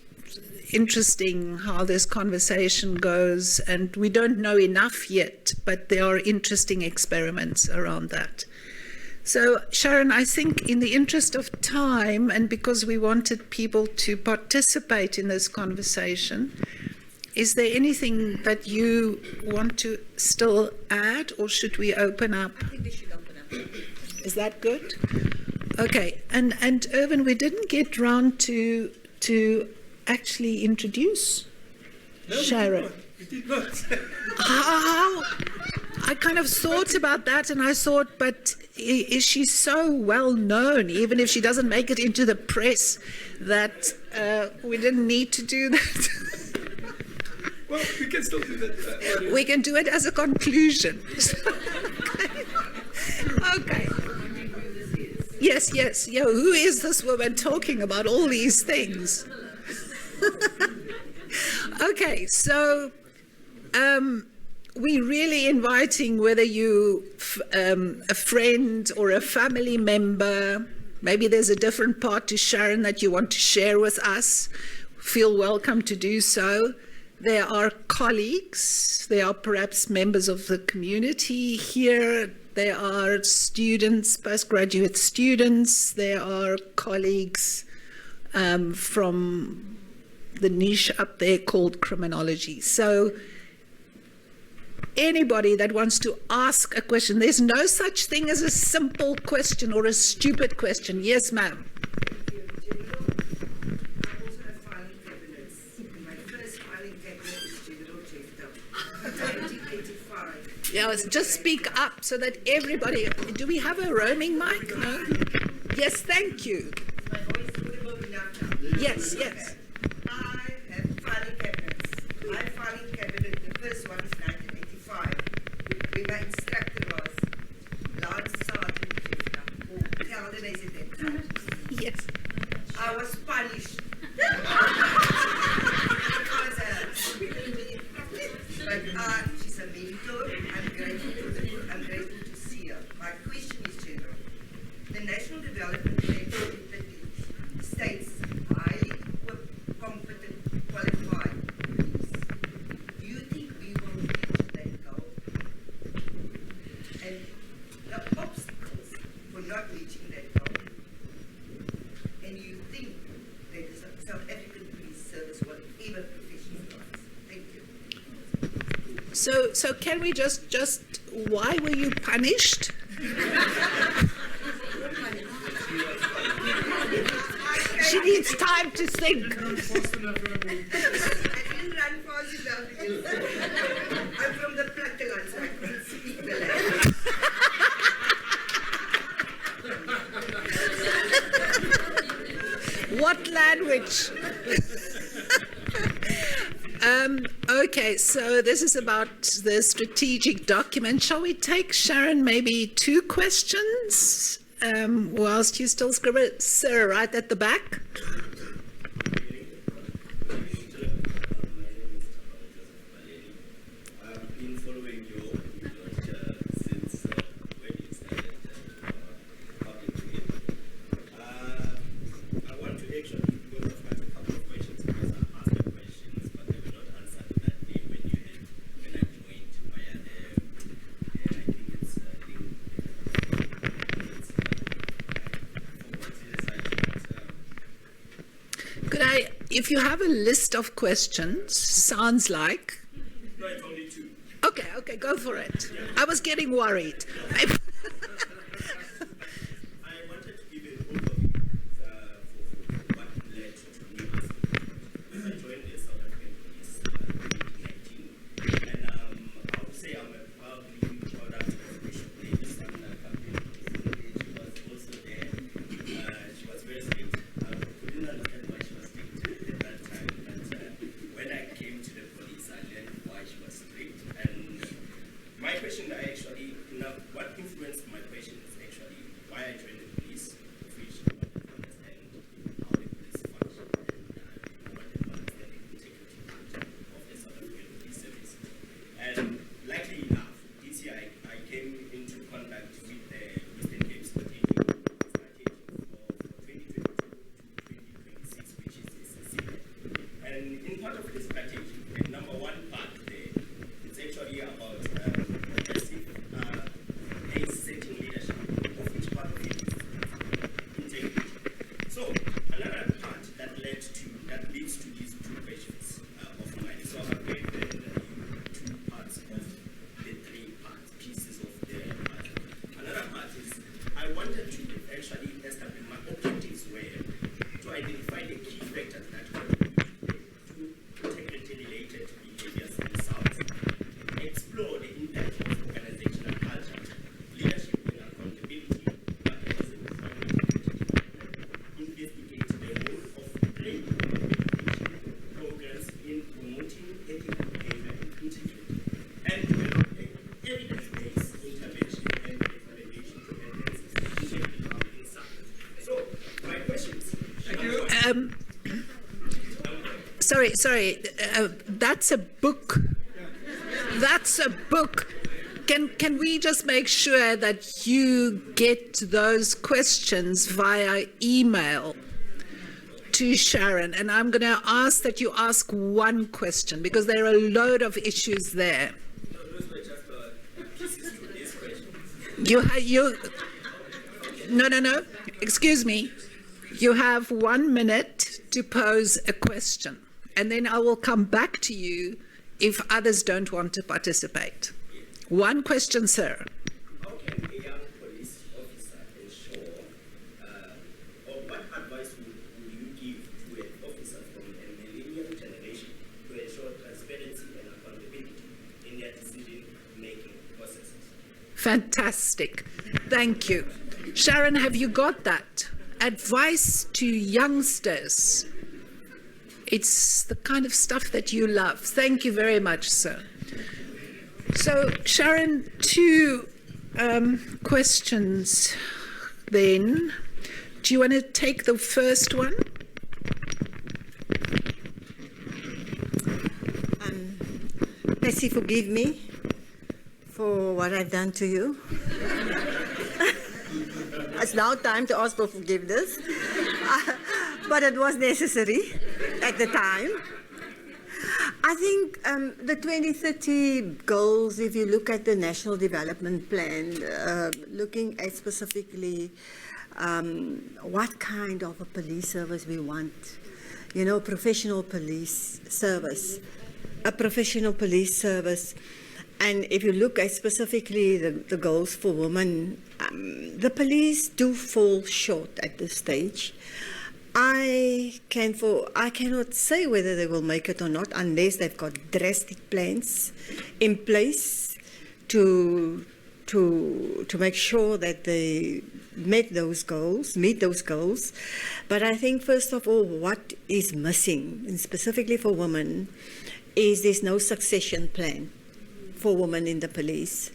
interesting how this conversation goes, and we don't know enough yet, but there are interesting experiments around that. So, Sharon, I think in the interest of time, and because we wanted people to participate in this conversation, is there anything that you want to still add, or should we open up? I think we should open up. Is that good? Okay, and Irvin, we didn't get round to actually introduce Sharon. We did not. How? I kind of thought about that, and I thought, but is she so well known, even if she doesn't make it into the press, that we didn't need to do that? Well, we can still do that. We can do it as a conclusion. Okay. Yes, yes. Yeah, who is this woman talking about all these things? Okay, so we're really inviting whether you a friend or a family member, maybe there's a different part to Sharon that you want to share with us, feel welcome to do so. There are colleagues, there are perhaps members of the community here, there are students, postgraduate students, there are colleagues from the niche up there called criminology. So anybody that wants to ask a question, there's no such thing as a simple question or a stupid question. Yes, ma'am. Yeah, just speak up so that everybody. Do we have a roaming mic? No. Yes, thank you. My voice would have been enough now. Yes, yes. I have filing cabinets. My filing cabinet, the first one is 1985. Where my instructor was Lance Sergeant Jephta, or Kelden as at that time. Yes. I was punished. But she's a mentor. I'm grateful to see her. My question is general. The National Development Plan states highly competent, qualified police. Do you think we will reach that goal? And the obstacles for not reaching that goal? And you think that the South African Police Service will ever professionalize? Thank you. So can we just why were you punished? She needs time to think. I didn't run fast enough. I'm from the platteland, so I couldn't speak the language. What language? Okay, so this is about the strategic document. Shall we take, Sharon, maybe 2 questions whilst you still scribble? Sir, right at the back. I've been following your since when you started publicly. I want to actually, because I've got a couple of questions, because I asked the questions, but they were not answered that day when I joined via I think it's Could I, if you have a list of questions, sounds like. no, it's only 2. Okay, go for it. I was getting worried. I wanted to give an overview for what led to me asking. I joined the South African Police in 2019, and I would say I'm a proudly product of Bishop Davis and campaign. She was also there. She was very strict. I couldn't understand why she was strict at that time, but when I came to the police, I learned why she was strict. And my question, what influence part of the strategy, and number one part there, it's actually about progressive pace-setting leadership, of which part of it is integrity. So another part that leads to these two questions of mine. So I've given you two parts of the three pieces of the puzzle. Another part is I wanted to actually establish my objectives were to identify the key factors that contribute to integrity-related behaviors themselves, explore the impact of organizational culture, leadership and accountability, mechanism of investigate the role of training programs in promoting ethical behavior and integrity, and develop evidence-based intervention and recommendation to enhance integrity insight. So, my questions. Thank you. Sorry. That's a book. That's a book. Can we just make sure that you get those questions via email to Sharon? And I'm going to ask that you ask one question because there are a load of issues there. Those were just pieces to this question. No. Excuse me. You have 1 minute to pose a question, and then I will come back to you if others don't want to participate. One question, sir. How can a young police officer ensure, or what advice would you give to an officer from a millennial generation to ensure transparency and accountability in their decision-making processes? Fantastic. Thank you. Sharon, have you got that? Advice to youngsters. It's the kind of stuff that you love. Thank you very much, sir. So, Sharon, two questions then. Do you want to take the first one? Bessie, forgive me for what I've done to you. It's now time to ask for forgiveness. But it was necessary at the time. I think the 2030 goals, if you look at the National Development Plan, looking at specifically what kind of a police service we want, professional police service, a professional police service. And if you look at specifically the goals for women, the police do fall short at this stage. I cannot say whether they will make it or not unless they've got drastic plans in place to make sure that they meet those goals. But I think first of all, what is missing, and specifically for women, is there's no succession plan for women in the police.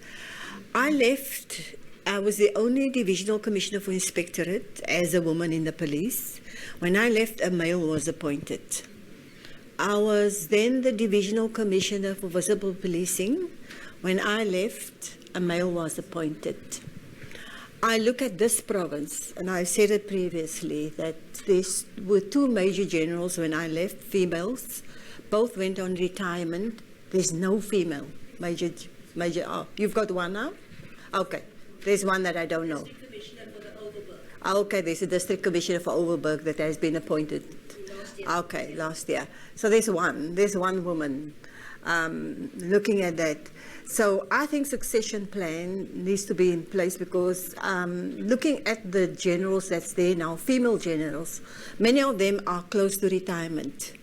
I was the only divisional commissioner for inspectorate as a woman in the police. When I left, a male was appointed. I was then the divisional commissioner for visible policing. When I left, a male was appointed. I look at this province, and I said it previously, that there were two major generals when I left, females. Both went on retirement. There's no female major. Oh, you've got one now? Okay. There's one that I don't know. District Commissioner for the Overberg. Okay, there's a District Commissioner for Overberg that has been appointed. Last year. Okay, last year. So there's one woman looking at that. So I think succession plan needs to be in place because looking at the generals that's there now, female generals, many of them are close to retirement.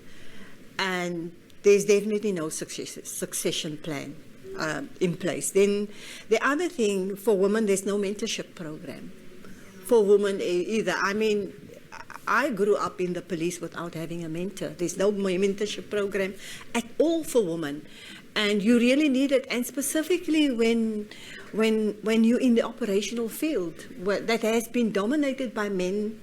And there's definitely no succession plan in place. Then the other thing, for women, there's no mentorship program for women either. I mean, I grew up in the police without having a mentor. There's no mentorship program at all for women. And you really need it, and specifically when you're in the operational field, that has been dominated by men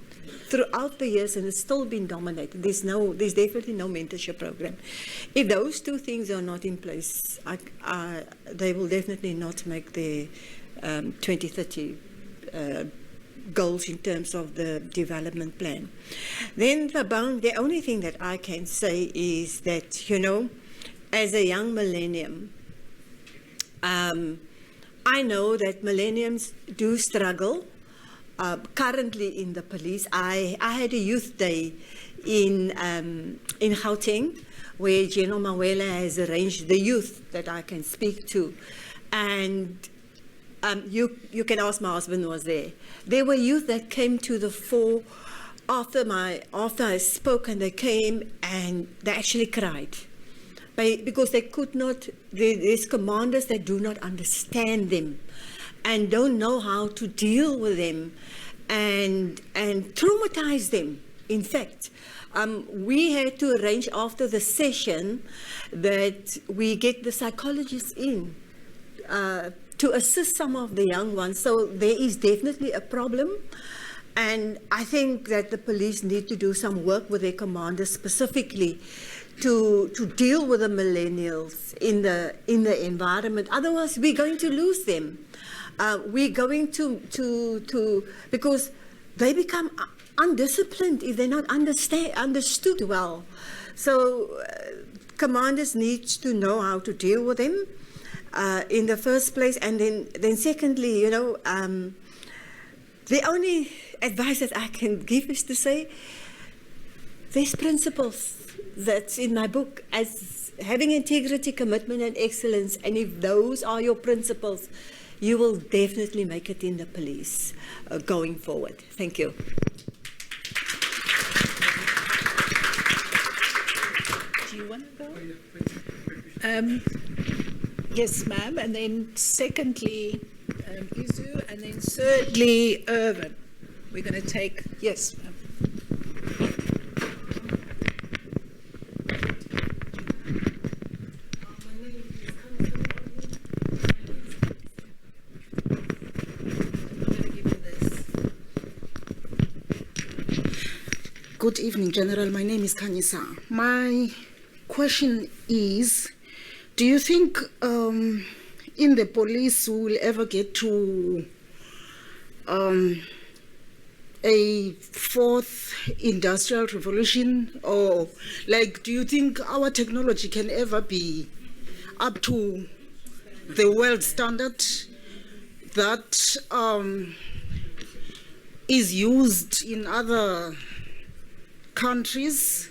throughout the years, and it's still been dominated. There's definitely no mentorship program. If those two things are not in place, they will definitely not make the 2030 goals in terms of the development plan. Then the only thing that I can say is that, you know, as a young millennium, I know that millenniums do struggle currently in the police. I had a youth day in Gauteng, where General Mawela has arranged the youth that I can speak to. And you can ask, my husband was there. There were youth that came to the fore after I spoke, and they came and they actually cried. Because they could not, there's commanders that do not understand them and don't know how to deal with them and traumatize them, in fact. We had to arrange after the session that we get the psychologists in to assist some of the young ones. So there is definitely a problem. And I think that the police need to do some work with their commanders specifically to deal with the millennials in the environment. Otherwise, we're going to lose them. We're going to because they become undisciplined if they're not understood well. So commanders need to know how to deal with them in the first place, and then secondly, you know, the only advice that I can give is to say there's principles that's in my book as having integrity, commitment, and excellence, and if those are your principles, you will definitely make it in the police going forward. Thank you. Do you want to go? Yes, ma'am. And then secondly, Izu, and then thirdly, Irvin. We're going to take, yes, ma'am. Good evening, General. My name is Kanyisa. My question is, do you think in the police we will ever get to a fourth industrial revolution? Or, like, do you think our technology can ever be up to the world standard that is used in other countries,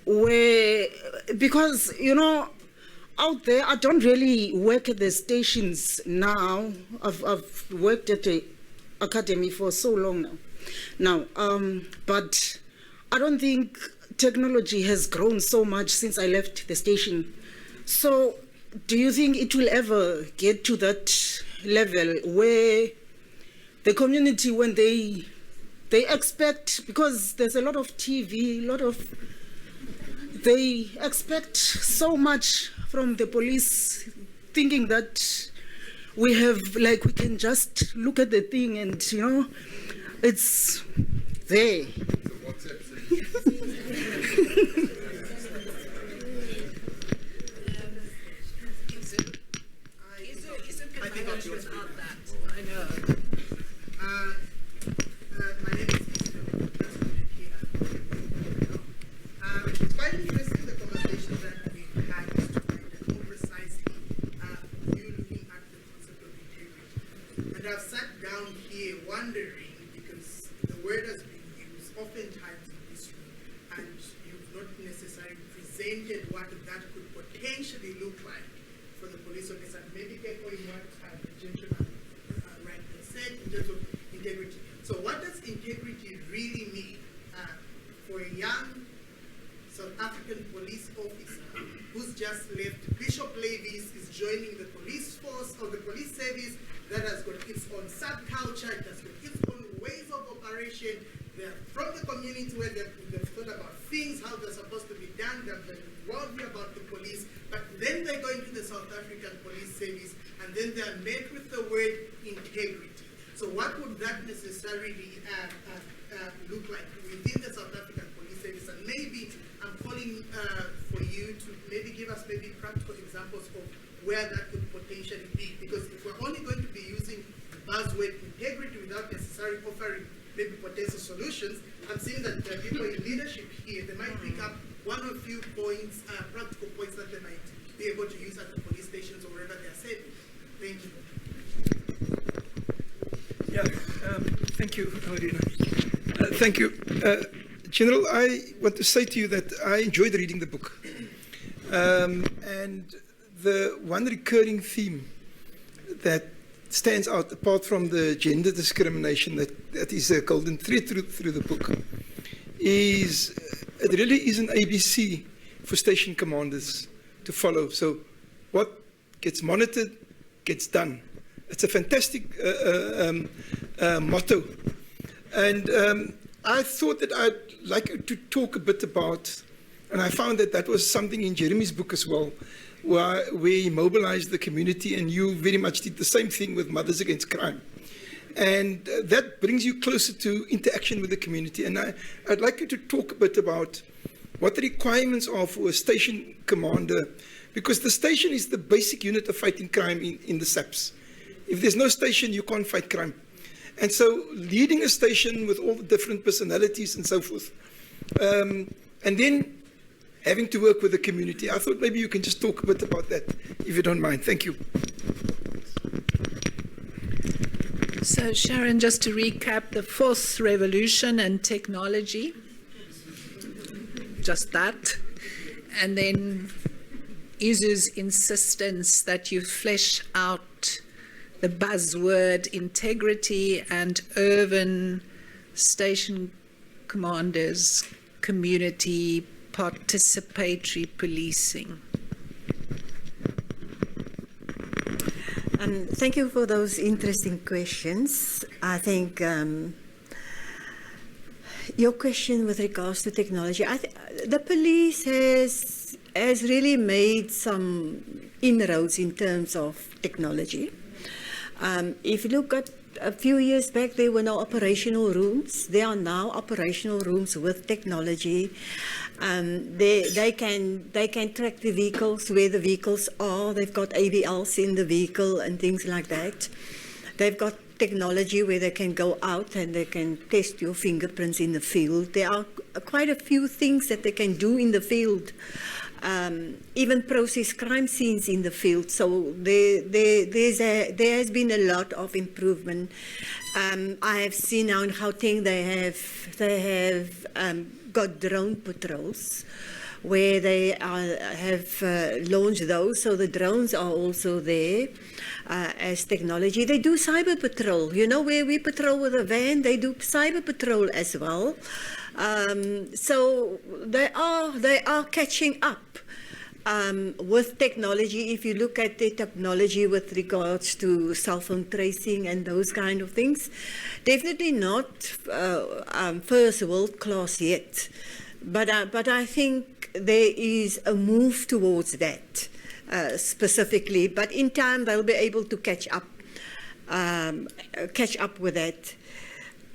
where, because, you know, out there, I don't really work at the stations now. I've worked at the academy for so long now. But I don't think technology has grown so much since I left the station. So do you think it will ever get to that level where the community, when they expect, because there's a lot of TV, they expect so much from the police, thinking that we have, like, we can just look at the thing and, you know, it's there. I think I'll do it without that. I know. My name is it's quite interesting, the conversation that we had tonight, more precisely, you looking at the concept of integrity. And I've sat down here wondering, because the word has been used oftentimes in this room, and you've not necessarily presented what that could potentially look like for the police officer. Maybe echoing what the gentleman rightly said in terms of integrity. So what does integrity really mean for a young South African police officer who's just left? Bishop Levis is joining the police force or the police service that has got its own subculture, it has got its own ways of operation. They're from the community where they've thought about things, how they're supposed to be done, they're very worldly about the police, but then they go into the South African police service and then they're met with the word integrity. So what would that necessarily look like within the South African police service? And maybe I'm calling for you to maybe give us maybe practical examples of where that could potentially be. Because if we're only going to be using the buzzword integrity without necessarily offering people in leadership here, they might pick up one or few points, practical points that they might be able to use at the police stations or wherever they are serving. Thank you. Yeah, thank you, Marina. Thank you. General, I want to say to you that I enjoyed reading the book. And the one recurring theme that stands out, apart from the gender discrimination that is a golden thread through the book, is it really is an ABC for station commanders to follow. So what gets monitored gets done. It's a fantastic motto. And I thought that I'd like to talk a bit about, and I found that was something in Jeremy's book as well, where he mobilized the community, and you very much did the same thing with Mothers Against Crime. And that brings you closer to interaction with the community. And I'd like you to talk a bit about what the requirements are for a station commander, because the station is the basic unit of fighting crime in the SAPS. If there's no station, you can't fight crime. And so leading a station with all the different personalities and so forth, and then having to work with the community. I thought maybe you can just talk a bit about that, if you don't mind. Thank you. So, Sharon, just to recap, the fourth revolution and technology, just that. And then Izu's insistence that you flesh out the buzzword integrity and urban station commanders, community participatory policing. Thank you for those interesting questions. I think your question with regards to technology, the police has really made some inroads in terms of technology. If you look at a few years back, there were no operational rooms. There are now operational rooms with technology. They can track the vehicles, where the vehicles are. They've got ABLs in the vehicle and things like that. They've got technology where they can go out and they can test your fingerprints in the field. There are quite a few things that they can do in the field. Even process crime scenes in the field. So there has been a lot of improvement. I have seen now in Gauteng they have got drone patrols where they have launched those. So the drones are also there as technology. They do cyber patrol. You know, where we patrol with a van, they do cyber patrol as well. So they are catching up with technology. If you look at the technology with regards to cell phone tracing and those kind of things, definitely not first world class yet. But I think there is a move towards that specifically. But in time they'll be able to catch up with that.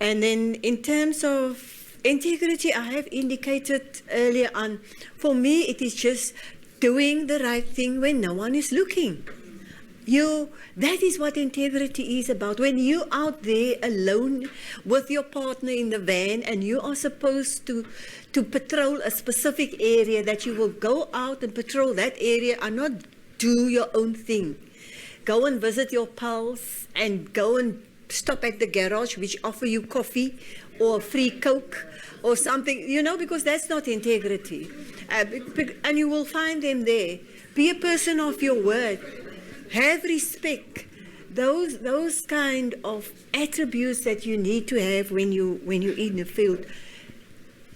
And then in terms of integrity, I have indicated earlier on, for me it is just doing the right thing when no one is looking. That is what integrity is about. When you're out there alone with your partner in the van and you are supposed to patrol a specific area, that you will go out and patrol that area and not do your own thing. Go and visit your pals and go and stop at the garage which offer you coffee or free Coke or something, you know, because that's not integrity. And you will find them there. Be a person of your word. Have respect. Those kind of attributes that you need to have when you're in the field.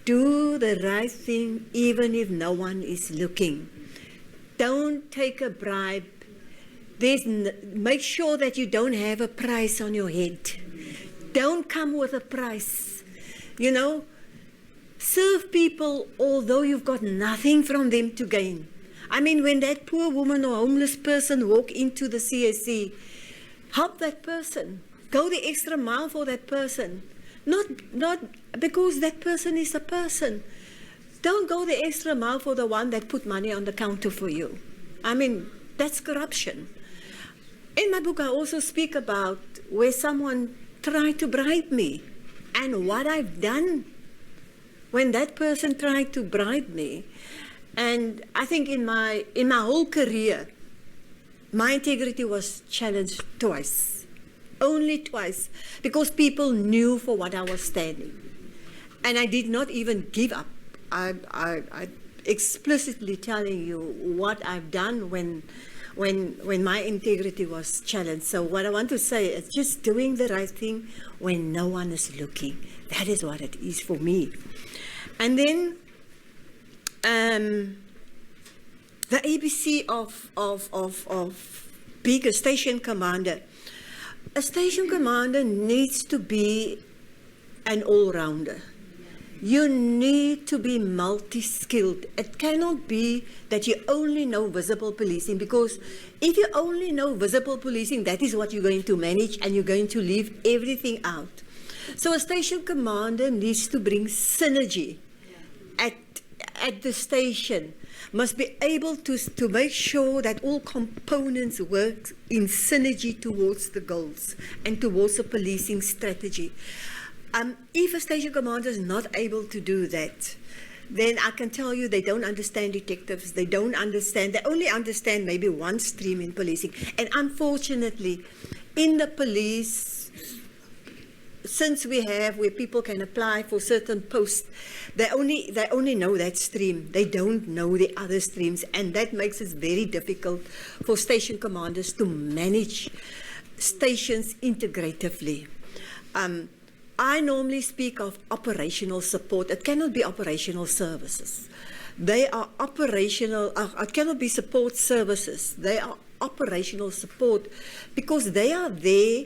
Do the right thing even if no one is looking. Don't take a bribe. Make sure that you don't have a price on your head. Don't come with a price. You know, serve people although you've got nothing from them to gain. I mean, when that poor woman or homeless person walk into the CSC, help that person. Go the extra mile for that person. Not because that person is a person. Don't go the extra mile for the one that put money on the counter for you. I mean, that's corruption. In my book, I also speak about where someone tried to bribe me and what I've done when that person tried to bribe me. And I think in my whole career, my integrity was challenged twice, only twice, because people knew for what I was standing. And I did not even give up. I explicitly telling you what I've done when my integrity was challenged. So what I want to say is just doing the right thing when no one is looking. That is what it is for me. And then the ABC of being a station commander. A station commander needs to be an all-rounder. You need to be multi-skilled. It cannot be that you only know visible policing, because if you only know visible policing, that is what you're going to manage, and you're going to leave everything out. So a station commander needs to bring synergy at the station, must be able to make sure that all components work in synergy towards the goals and towards a policing strategy. If a station commander is not able to do that, then I can tell you they don't understand detectives, they only understand maybe one stream in policing. And unfortunately, in the police, since where people can apply for certain posts, they only know that stream. They don't know the other streams, and that makes it very difficult for station commanders to manage stations integratively. I normally speak of operational support. It cannot be operational services. They are operational, it cannot be support services. They are operational support, because they are there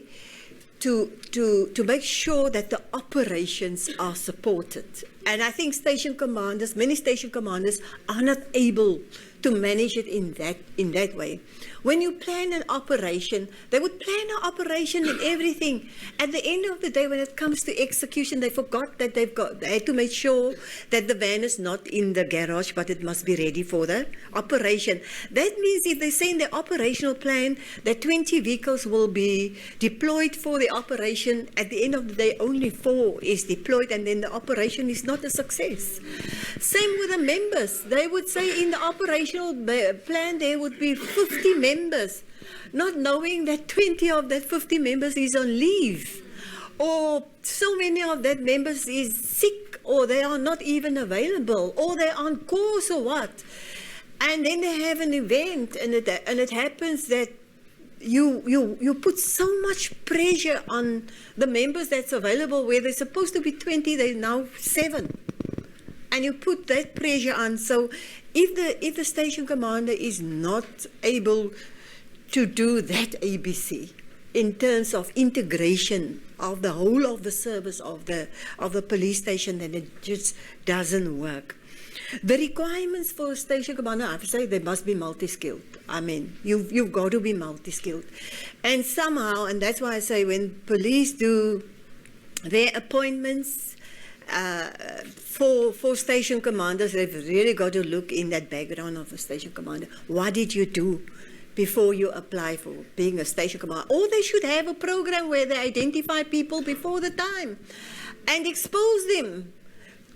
to make sure that the operations are supported. And I think many station commanders are not able to manage it in that way. When you plan an operation, they would plan an operation and everything. At the end of the day, when it comes to execution, they forgot that they had to make sure that the van is not in the garage, but it must be ready for the operation. That means if they say in the operational plan that 20 vehicles will be deployed for the operation, at the end of the day, only 4 is deployed, and then the operation is not a success. Same with the members. They would say in the operational plan there would be 50 members, not knowing that 20 of that 50 members is on leave, or so many of that members is sick, or they are not even available, or they're on course or what. And then they have an event, and it happens that you put so much pressure on the members that's available, where they're supposed to be 20, they're now 7. And you put that pressure on. So if the station commander is not able to do that ABC in terms of integration of the whole of the service of the police station, then it just doesn't work. The requirements for a station commander, I have to say, they must be multi-skilled. I mean, you've got to be multi-skilled. And somehow, and that's why I say when police do their appointments, for station commanders, they've really got to look in that background of a station commander. What did you do before you apply for being a station commander? Or they should have a program where they identify people before the time and expose them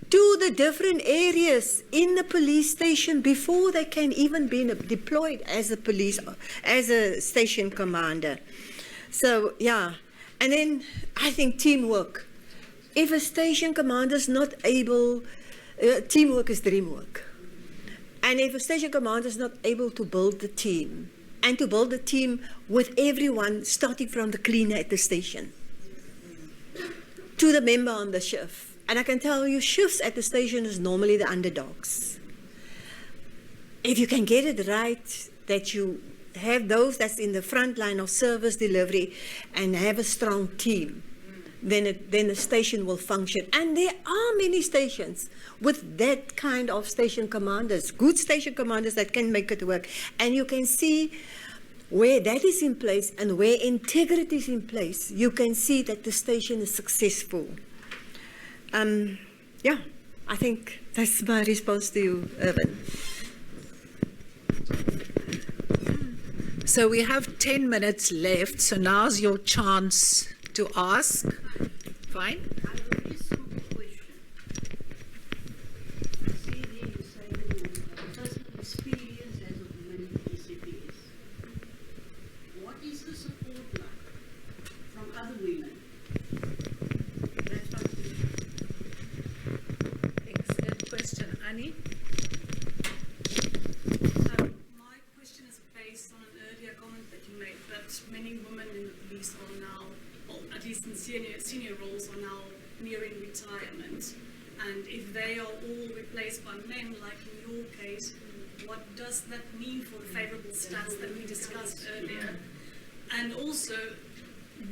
to the different areas in the police station before they can even be deployed as a station commander. So, yeah. And then I think teamwork. If a station commander is not able, teamwork is dreamwork. And if a station commander is not able to build the team, and to build a team with everyone, starting from the cleaner at the station to the member on the shift. And I can tell you, shifts at the station is normally the underdogs. If you can get it right, that you have those that's in the front line of service delivery and have a strong team, then the station will function. And there are many stations with that kind of station commanders, good station commanders that can make it work. And you can see where that is in place and where integrity is in place, you can see that the station is successful. Yeah, I think that's my response to you, Irvin. So we have 10 minutes left, so now's your chance to ask. Fine? I have a very simple question. Annie? My question is based on an earlier comment that you made, that many women in the police are now, well, at least in senior roles, are now nearing retirement. And if they are all replaced by men, like in your case, what does that mean for the favourable stats that we discussed earlier? And also,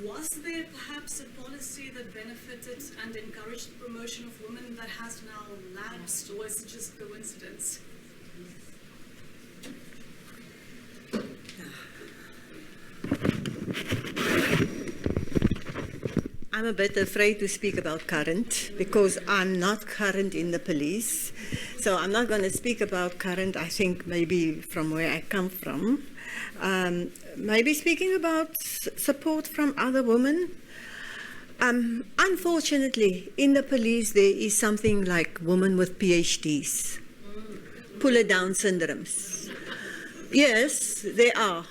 was there perhaps a policy that benefited and encouraged the promotion of women that has now lapsed, or is it just coincidence? I'm a bit afraid to speak about current because I'm not current in the police. So I'm not going to speak about current, I think maybe from where I come from. Maybe speaking about support from other women. Unfortunately, in the police there is something like women with PhDs, puller Down syndromes. Yes, there are.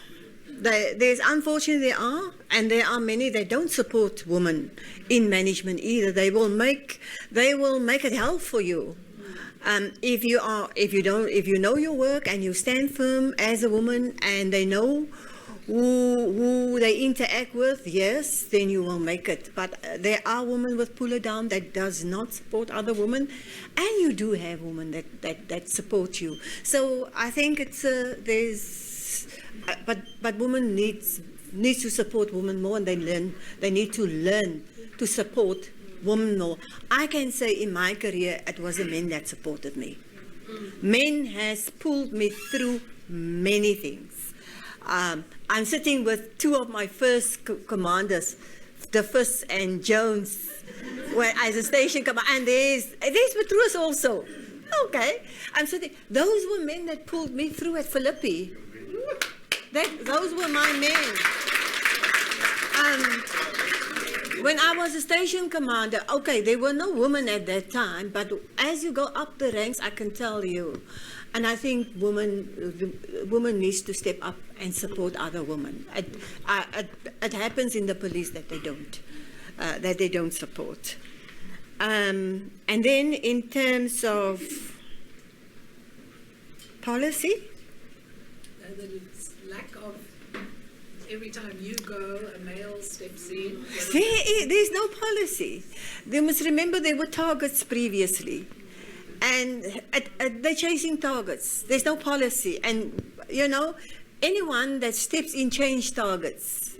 Unfortunately there are, and there are many that don't support women in management either. They will make it hell for you. If you know your work and you stand firm as a woman, and they know who they interact with, yes, then you will make it. But there are women with puller down that does not support other women, and you do have women that support you. So I think it's but women needs to support women more, and they need to learn to support women more. I can say in my career it was the men that supported me. Men has pulled me through many things. I'm sitting with two of my first commanders, the First and Jones, where as a station commander, and there's Petrus also. Okay, I'm sitting. Those were men that pulled me through at Philippi. Those were my men. When I was a station commander, okay, there were no women at that time, but as you go up the ranks, I can tell you, and I think women needs to step up and support other women. It happens in the police that they don't support. And then in terms of policy, Lack of, every time you go, a male steps in. There's no policy. They must remember there were targets previously, and they're chasing targets. There's no policy, and anyone that steps in change targets.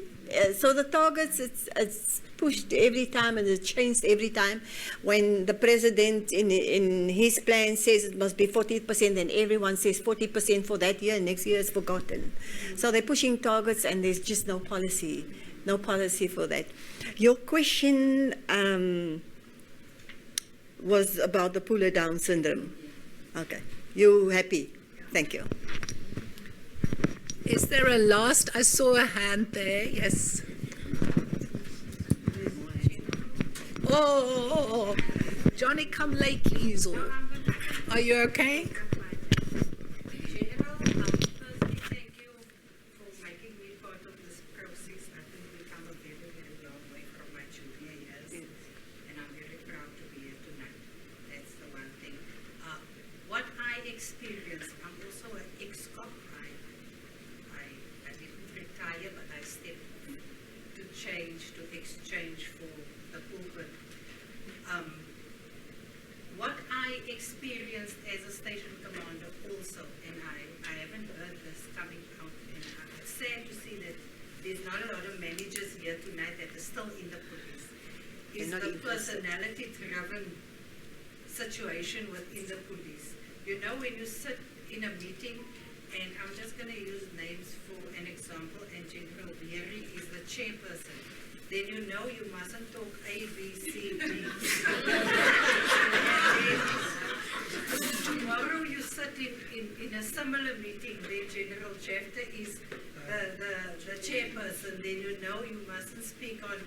So the targets, it's pushed every time and it's changed every time. When the president in his plan says it must be 40%, then everyone says 40% for that year, and next year is forgotten. So they're pushing targets, and there's just no policy for that. Your question was about the puller Down syndrome. Okay, you happy? Thank you. Is there a last? I saw a hand there. Yes. Oh, Johnny, come lately, are you okay? General, firstly, thank you for making me part of this process. I think we've come a very, very long way from my junior years, and I'm very proud to be here tonight. That's the one thing. What I experienced, I'm also an ex-cop. I didn't retire, but I stepped to exchange for the pulpit. What I experienced as a station commander also, and I haven't heard this coming out, and it's sad to see that there's not a lot of managers here tonight that are still in the police, is the personality-driven situation within the police. When you sit in a meeting, and I'm just going to use names for an example, and General Beery is the chairperson, then you mustn't talk A, B, C, D. Tomorrow you sit in a similar meeting, then General Jephta is the chairperson, then you mustn't speak on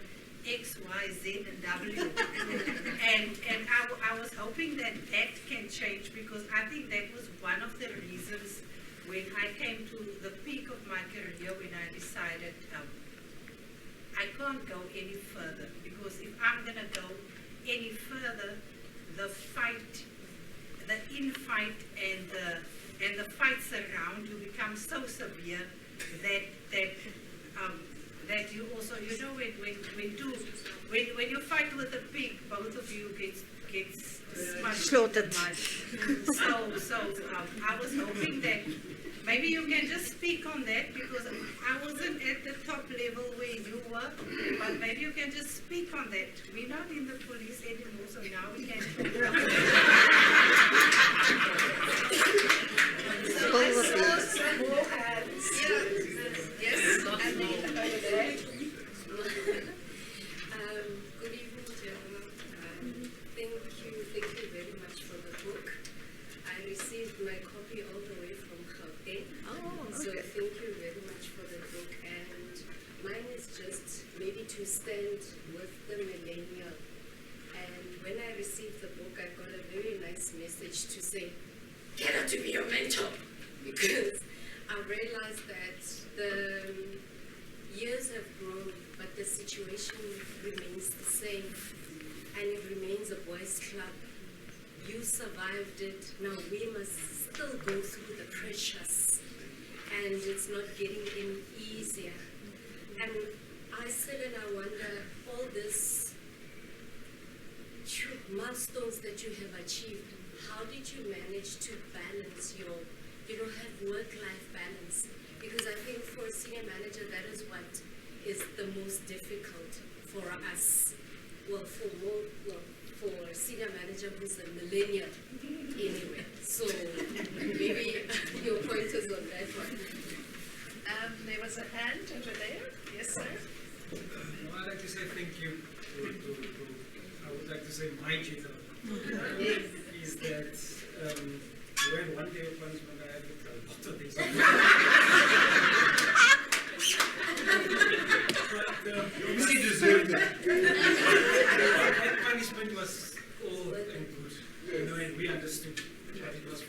X, Y, Z, and W. and I was hoping that can change, because I think that was one of the reasons when I came to the peak of my career, when I decided I can't go any further, because if I'm going to go any further, the the infight and the fights around you become so severe that you also, you know, when you fight with a pig, both of you gets Slaughtered. So I was hoping that maybe you can just speak on that, because I wasn't at the top level where you were, but maybe you can just speak on that. We're not in the police anymore, so now we can talk about it. So I saw some more hands. Yes, and then over there. Good evening, gentlemen. Thank you very much for the book. I received my copy all the way from Gauteng. So thank you very much for the book. And mine is just maybe to stand with the millennial. And when I received the book, I got a very nice message to say, get her to be your mentor. Because I realized that the years have grown, but the situation remains the same. And it remains a boys' club. You survived it. Now we must still go through the pressures. And it's not getting any easier. And I sit and I wonder, all these milestones that you have achieved, how did you manage to balance your, have work-life balance? Because I think for a senior manager, that is what is the most difficult for us. Well, for a senior manager who's a millennial anyway. So maybe your point is on that one. There was a hand over there. Yes, sir. I'd like to say thank you I would like to say my tutor. Is that when one day of punishment I had a lot of things. But obviously deserved it. That punishment was all and good. And we understood that it was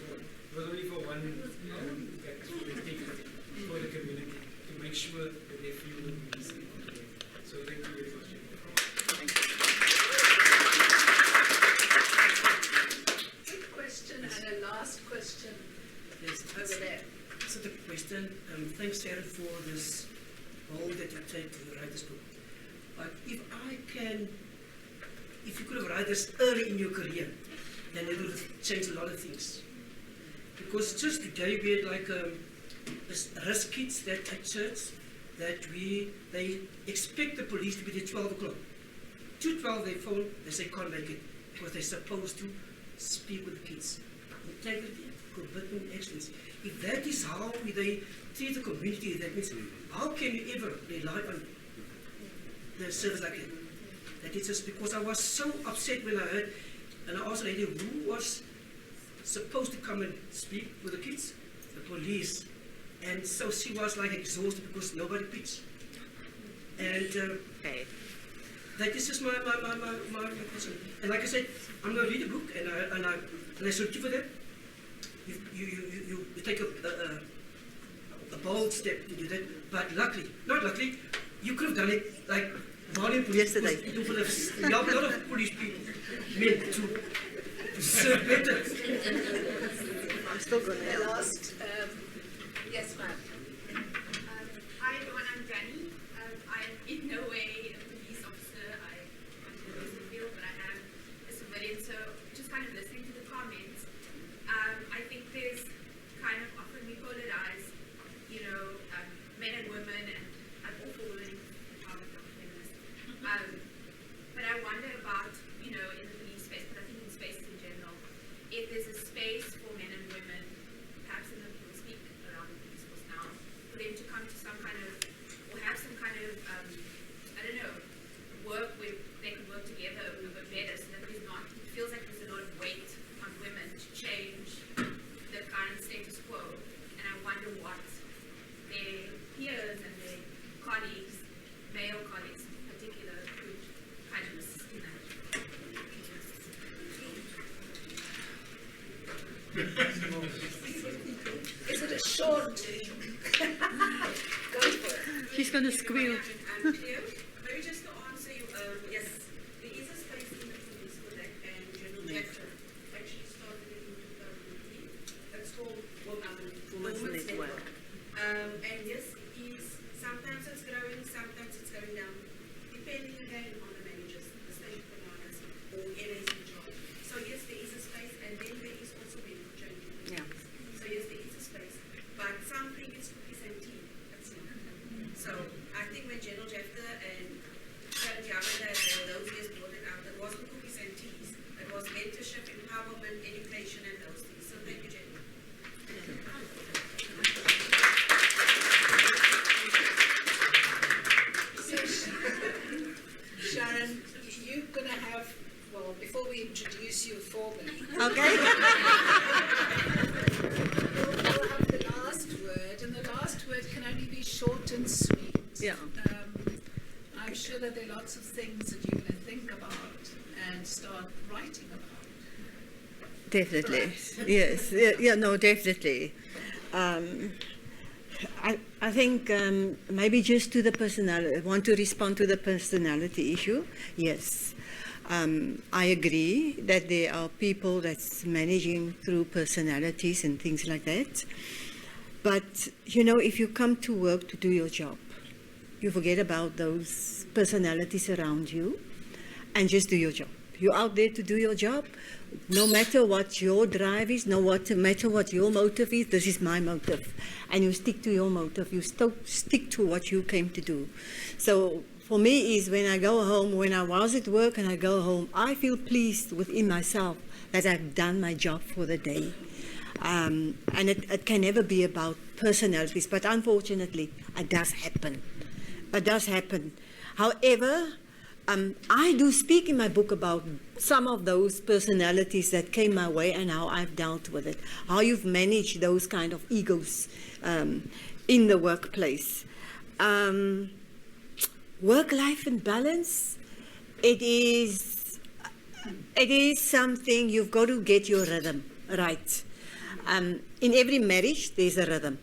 only for one for the community, to make sure that they feel easy. So thank you very much. Good question, and a last question over there. So the question, thanks Sharon for this role that you take to write this book. But if you could have written this early in your career, then it would have changed a lot of things. Because just today we had like risk kids that at church that they expect the police to be there 12 o'clock. 2:12 they phone, they say can't make it because they're supposed to speak with the kids. Integrity, commitment, excellence. If that is how they treat the community, that means how can you ever rely on the service like that? That is just because I was so upset when I heard, and I asked a lady who was supposed to come and speak with the kids, the police. And so she was like exhausted because nobody pitched. And that is just my question. And like I said, I'm going to read the book and I salute you for that. You take a bold step to do that. But luckily, not luckily, you could have done it like volume police. Yesterday. It would have helped a lot of police people meant to serve better. I'm still going to last. Yes, ma'am. Hi everyone, I'm Danny. I'm in no way a police officer. I'm in the field, but I am a civilian. So just kind of listening to the comments, I think there's kind of often we polarize, men and women, and I'm all for women empowerment, not feminist. But I wonder about, in the police space, but I think in spaces in general, if there's a space for men and women, perhaps in the speak around the police force now, for them to come to some kind of, or have some kind of, work where they can work together a little bit better, so that there's not, it feels like there's a lot of weight on women to change the current status quo, and I wonder what their peers and their colleagues, male colleagues in particular, could kind of assist in that. Is it a short? Go for it. She's going to squeal. Maybe just to answer you, yes, there is a space in the police for that, and Sharon Jephta actually started it in for women's network. And yes, it is, sometimes it's growing, sometimes it's going down, depending again on the managers, the station commanders, or NA's in charge. So yes, there is a space, and then there is also room for change. Yeah. So yes, there is a space, but some think it's cookies and tea. It's not. So I think when General Jephta and Sharon Jephta, those years brought it out, it wasn't cookies and teas. It was mentorship, empowerment, education, and those things. So thank you, General. So, Sharon, you're going to have, well, before we introduce you formally, Okay. you'll have the last word, and the last word can only be short and sweet. Yeah. I'm sure that there are lots of things that you're going to think about and start writing about. Definitely. Right. Yes. Yeah, no, definitely. I think maybe just to the personality, I want to respond to the personality issue. Yes. I agree that there are people that's managing through personalities and things like that. But, you know, if you come to work to do your job, you forget about those personalities around you and just do your job. You're out there to do your job. No matter what your drive is, no matter what your motive is, this is my motive. And you stick to your motive. You stick to what you came to do. So for me is when I go home, when I was at work and I go home, I feel pleased within myself that I've done my job for the day. And it can never be about personalities, but unfortunately, it does happen. It does happen. However, I do speak in my book about some of those personalities that came my way and how I've dealt with it, how you've managed those kind of egos in the workplace. Work-life and balance, it is something you've got to get your rhythm right. In every marriage, there's a rhythm.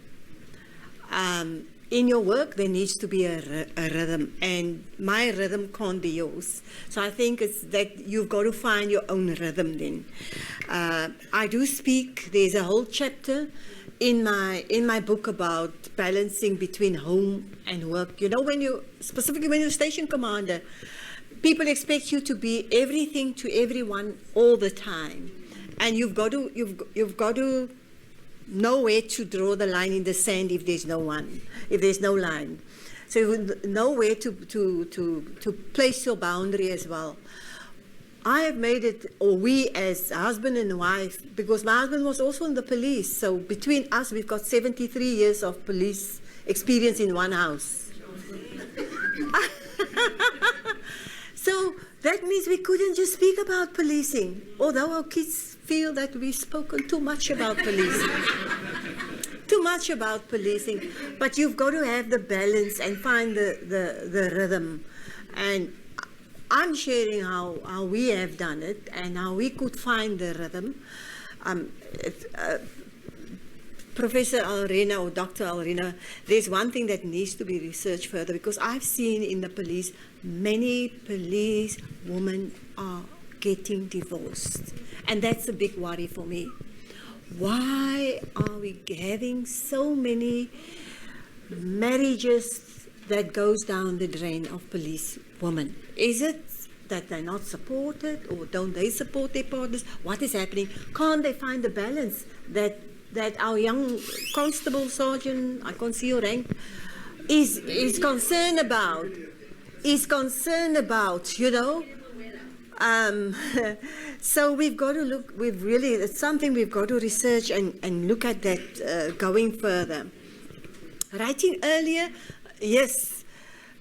In your work, there needs to be a rhythm, and my rhythm can't be yours. So I think it's that you've got to find your own rhythm then. I do speak, there's a whole chapter in my book about balancing between home and work. You know, specifically when you're station commander, people expect you to be everything to everyone all the time. And you've got to know where to draw the line in the sand if there's no line. So you know where to place your boundary as well. I have made it, or we as husband and wife, because my husband was also in the police. So between us, we've got 73 years of police experience in one house. So that means we couldn't just speak about policing, although our kids feel that we've spoken too much about policing. Too much about policing. But you've got to have the balance and find the rhythm. And I'm sharing how we have done it and how we could find the rhythm. Professor Alrena or Dr. Alrena, there's one thing that needs to be researched further, because I've seen in the police, many police women are getting divorced. And that's a big worry for me. Why are we having so many marriages that goes down the drain of police women? Is it that they're not supported, or don't they support their partners? What is happening? Can't they find the balance that our young constable, sergeant, I can't see your rank, is concerned about? Is concerned about, you know? So we've got to look, it's something we've got to research and look at that going further. Writing earlier, yes.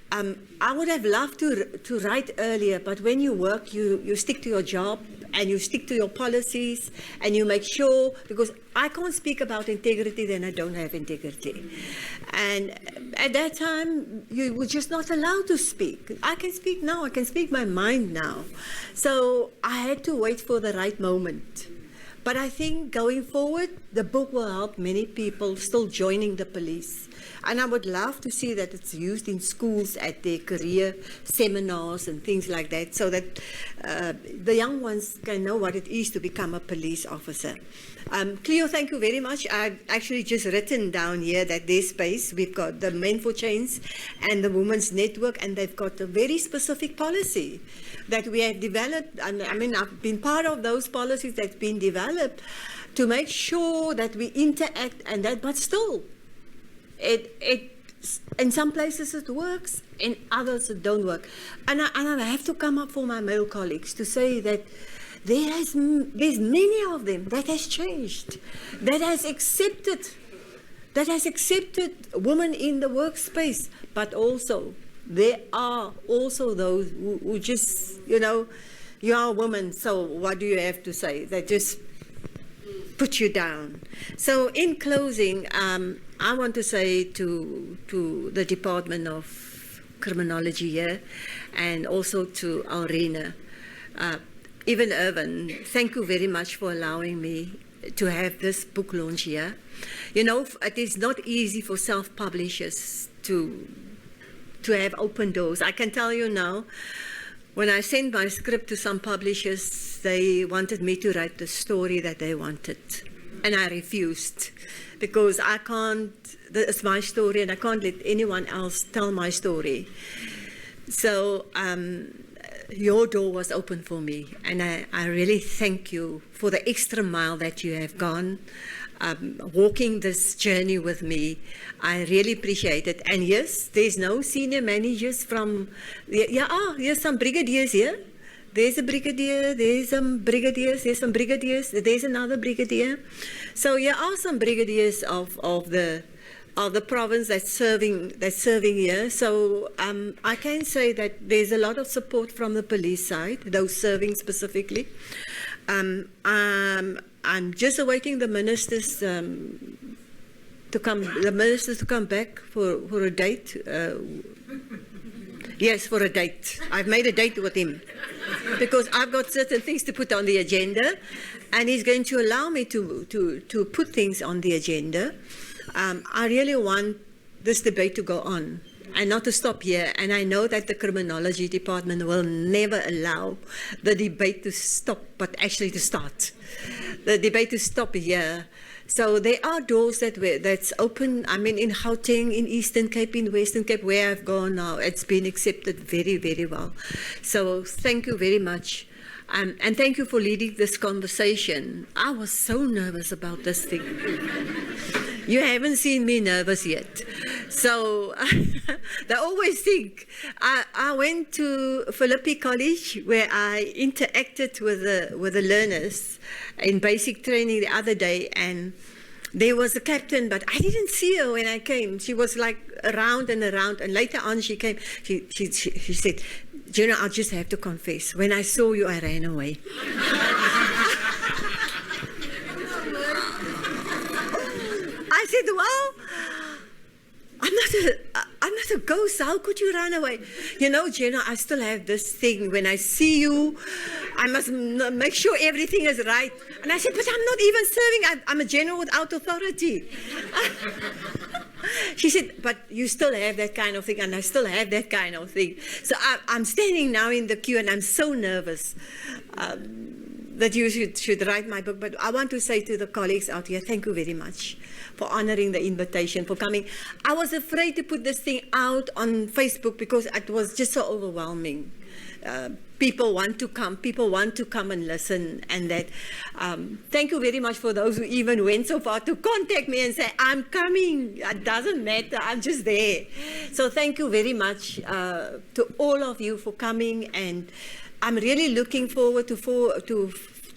I would have loved to write earlier, but when you work, you stick to your job and you stick to your policies and you make sure, because I can't speak about integrity, then I don't have integrity. And at that time, you were just not allowed to speak. I can speak now, I can speak my mind now. So I had to wait for the right moment. But I think going forward, the book will help many people still joining the police. And I would love to see that it's used in schools at their career seminars and things like that, so that the young ones can know what it is to become a police officer. Cleo, thank you very much. I've actually just written down here that their space, we've got the Men for Change and the Women's Network, and they've got a very specific policy that we have developed. And I mean, I've been part of those policies that's been developed to make sure that we interact and that, but still, in some places it works, in others it don't work. And I have to come up for my male colleagues to say that there's many of them that has changed, that has accepted women in the workspace, but also there are also those who just, you know, you are a woman, so what do you have to say? They just put you down. So in closing, I want to say to the Department of Criminology here, and also to Alrina, even Irvin, thank you very much for allowing me to have this book launch here. You know, it is not easy for self-publishers to have open doors. I can tell you now, when I sent my script to some publishers, they wanted me to write the story that they wanted. And I refused, because I can't, it's my story and I can't let anyone else tell my story. So your door was open for me, and I really thank you for the extra mile that you have gone, walking this journey with me. I really appreciate it. And yes, there's no senior managers from, here's some brigadiers here. There's a brigadier, there's some brigadiers, there's some brigadiers, there's another brigadier. So there are some brigadiers of the province that's serving here. So I can say that there's a lot of support from the police side, those serving specifically. I'm just awaiting the ministers to come back for a date. Yes, for a date. I've made a date with him because I've got certain things to put on the agenda, and he's going to allow me to put things on the agenda. I really want this debate to go on and not to stop here. And I know that the Criminology Department will never allow the debate to stop, but actually to start. The debate to stop here. So there are doors that's open. I mean, in Gauteng, in Eastern Cape, in Western Cape, where I've gone now, it's been accepted very, very well. So thank you very much. And thank you for leading this conversation. I was so nervous about this thing. You haven't seen me nervous yet. So they always think. I went to Philippi College where I interacted with the learners in basic training the other day, and there was a captain, but I didn't see her when I came. She was like around and around, and later on she came. She said, "Jenna, I'll just have to confess. When I saw you, I ran away." I said, "Well, I'm not a ghost. How could you run away?" You know, Jenna, I still have this thing. When I see you, I must make sure everything is right. And I said, "But I'm not even serving. I'm a general without authority." She said, "But you still have that kind of thing," and I still have that kind of thing. So I'm standing now in the queue, and I'm so nervous that you should write my book. But I want to say to the colleagues out here, thank you very much for honoring the invitation, for coming. I was afraid to put this thing out on Facebook because it was just so overwhelming. People want to come and listen, and that. Thank you very much for those who even went so far to contact me and say, "I'm coming, it doesn't matter, I'm just there." So thank you very much to all of you for coming, and I'm really looking forward to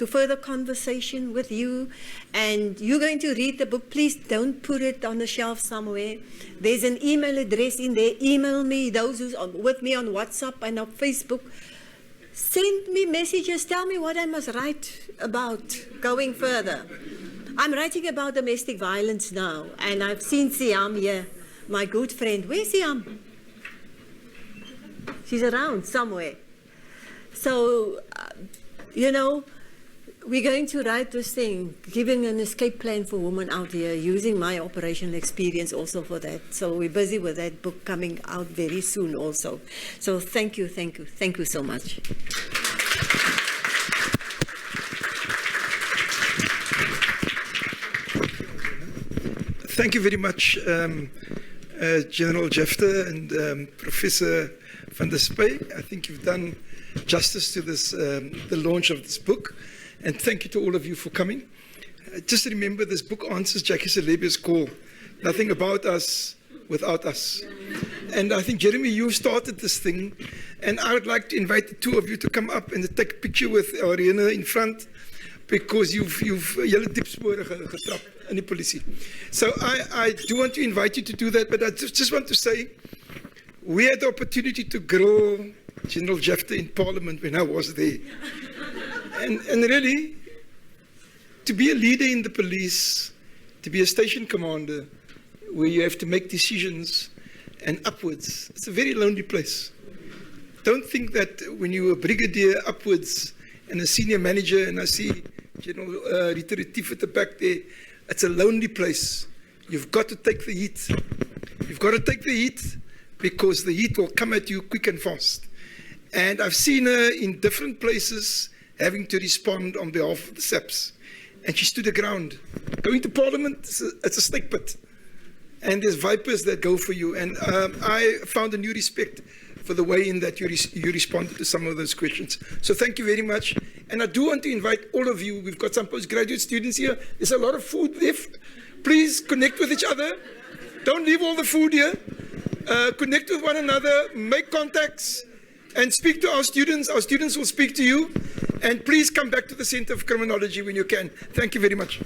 further conversation with you. And you're going to read the book. Please don't put it on the shelf somewhere. There's an email address in there. Email me, those who's with me on WhatsApp and on Facebook. Send me messages. Tell me what I must write about going further. I'm writing about domestic violence now, and I've seen Siam here, my good friend. Where's Siam? She's around somewhere. So, you know, We're going to write this thing, giving an escape plan for women out here, using my operational experience also for that. So we're busy with that book coming out very soon also. So thank you so much. Thank you very much, General Jephta and Professor van der Spey. I think you've done justice to this, the launch of this book. And thank you to all of you for coming. Just remember, this book answers Jackie Selebe's call. Nothing about us without us. And I think, Jeremy, you started this thing. And I would like to invite the two of you to come up and take a picture with Ariana in front, because you've julle diepspore getrap in die polisie. So I do want to invite you to do that, but I just want to say, we had the opportunity to grow General Jephta in Parliament when I was there. And really, to be a leader in the police, to be a station commander, where you have to make decisions and upwards, it's a very lonely place. Don't think that when you're a brigadier upwards and a senior manager, and I see General Rita Retief at the back there, it's a lonely place. You've got to take the heat. You've got to take the heat, because the heat will come at you quick and fast. And I've seen her in different places having to respond on behalf of the SAPs. And she stood her ground. Going to Parliament, it's a snake pit. And there's vipers that go for you. And I found a new respect for the way in that you responded to some of those questions. So thank you very much. And I do want to invite all of you. We've got some postgraduate students here. There's a lot of food left. Please connect with each other. Don't leave all the food here. Connect with one another, make contacts, and speak to our students. Our students will speak to you. And please come back to the Center of Criminology when you can. Thank you very much.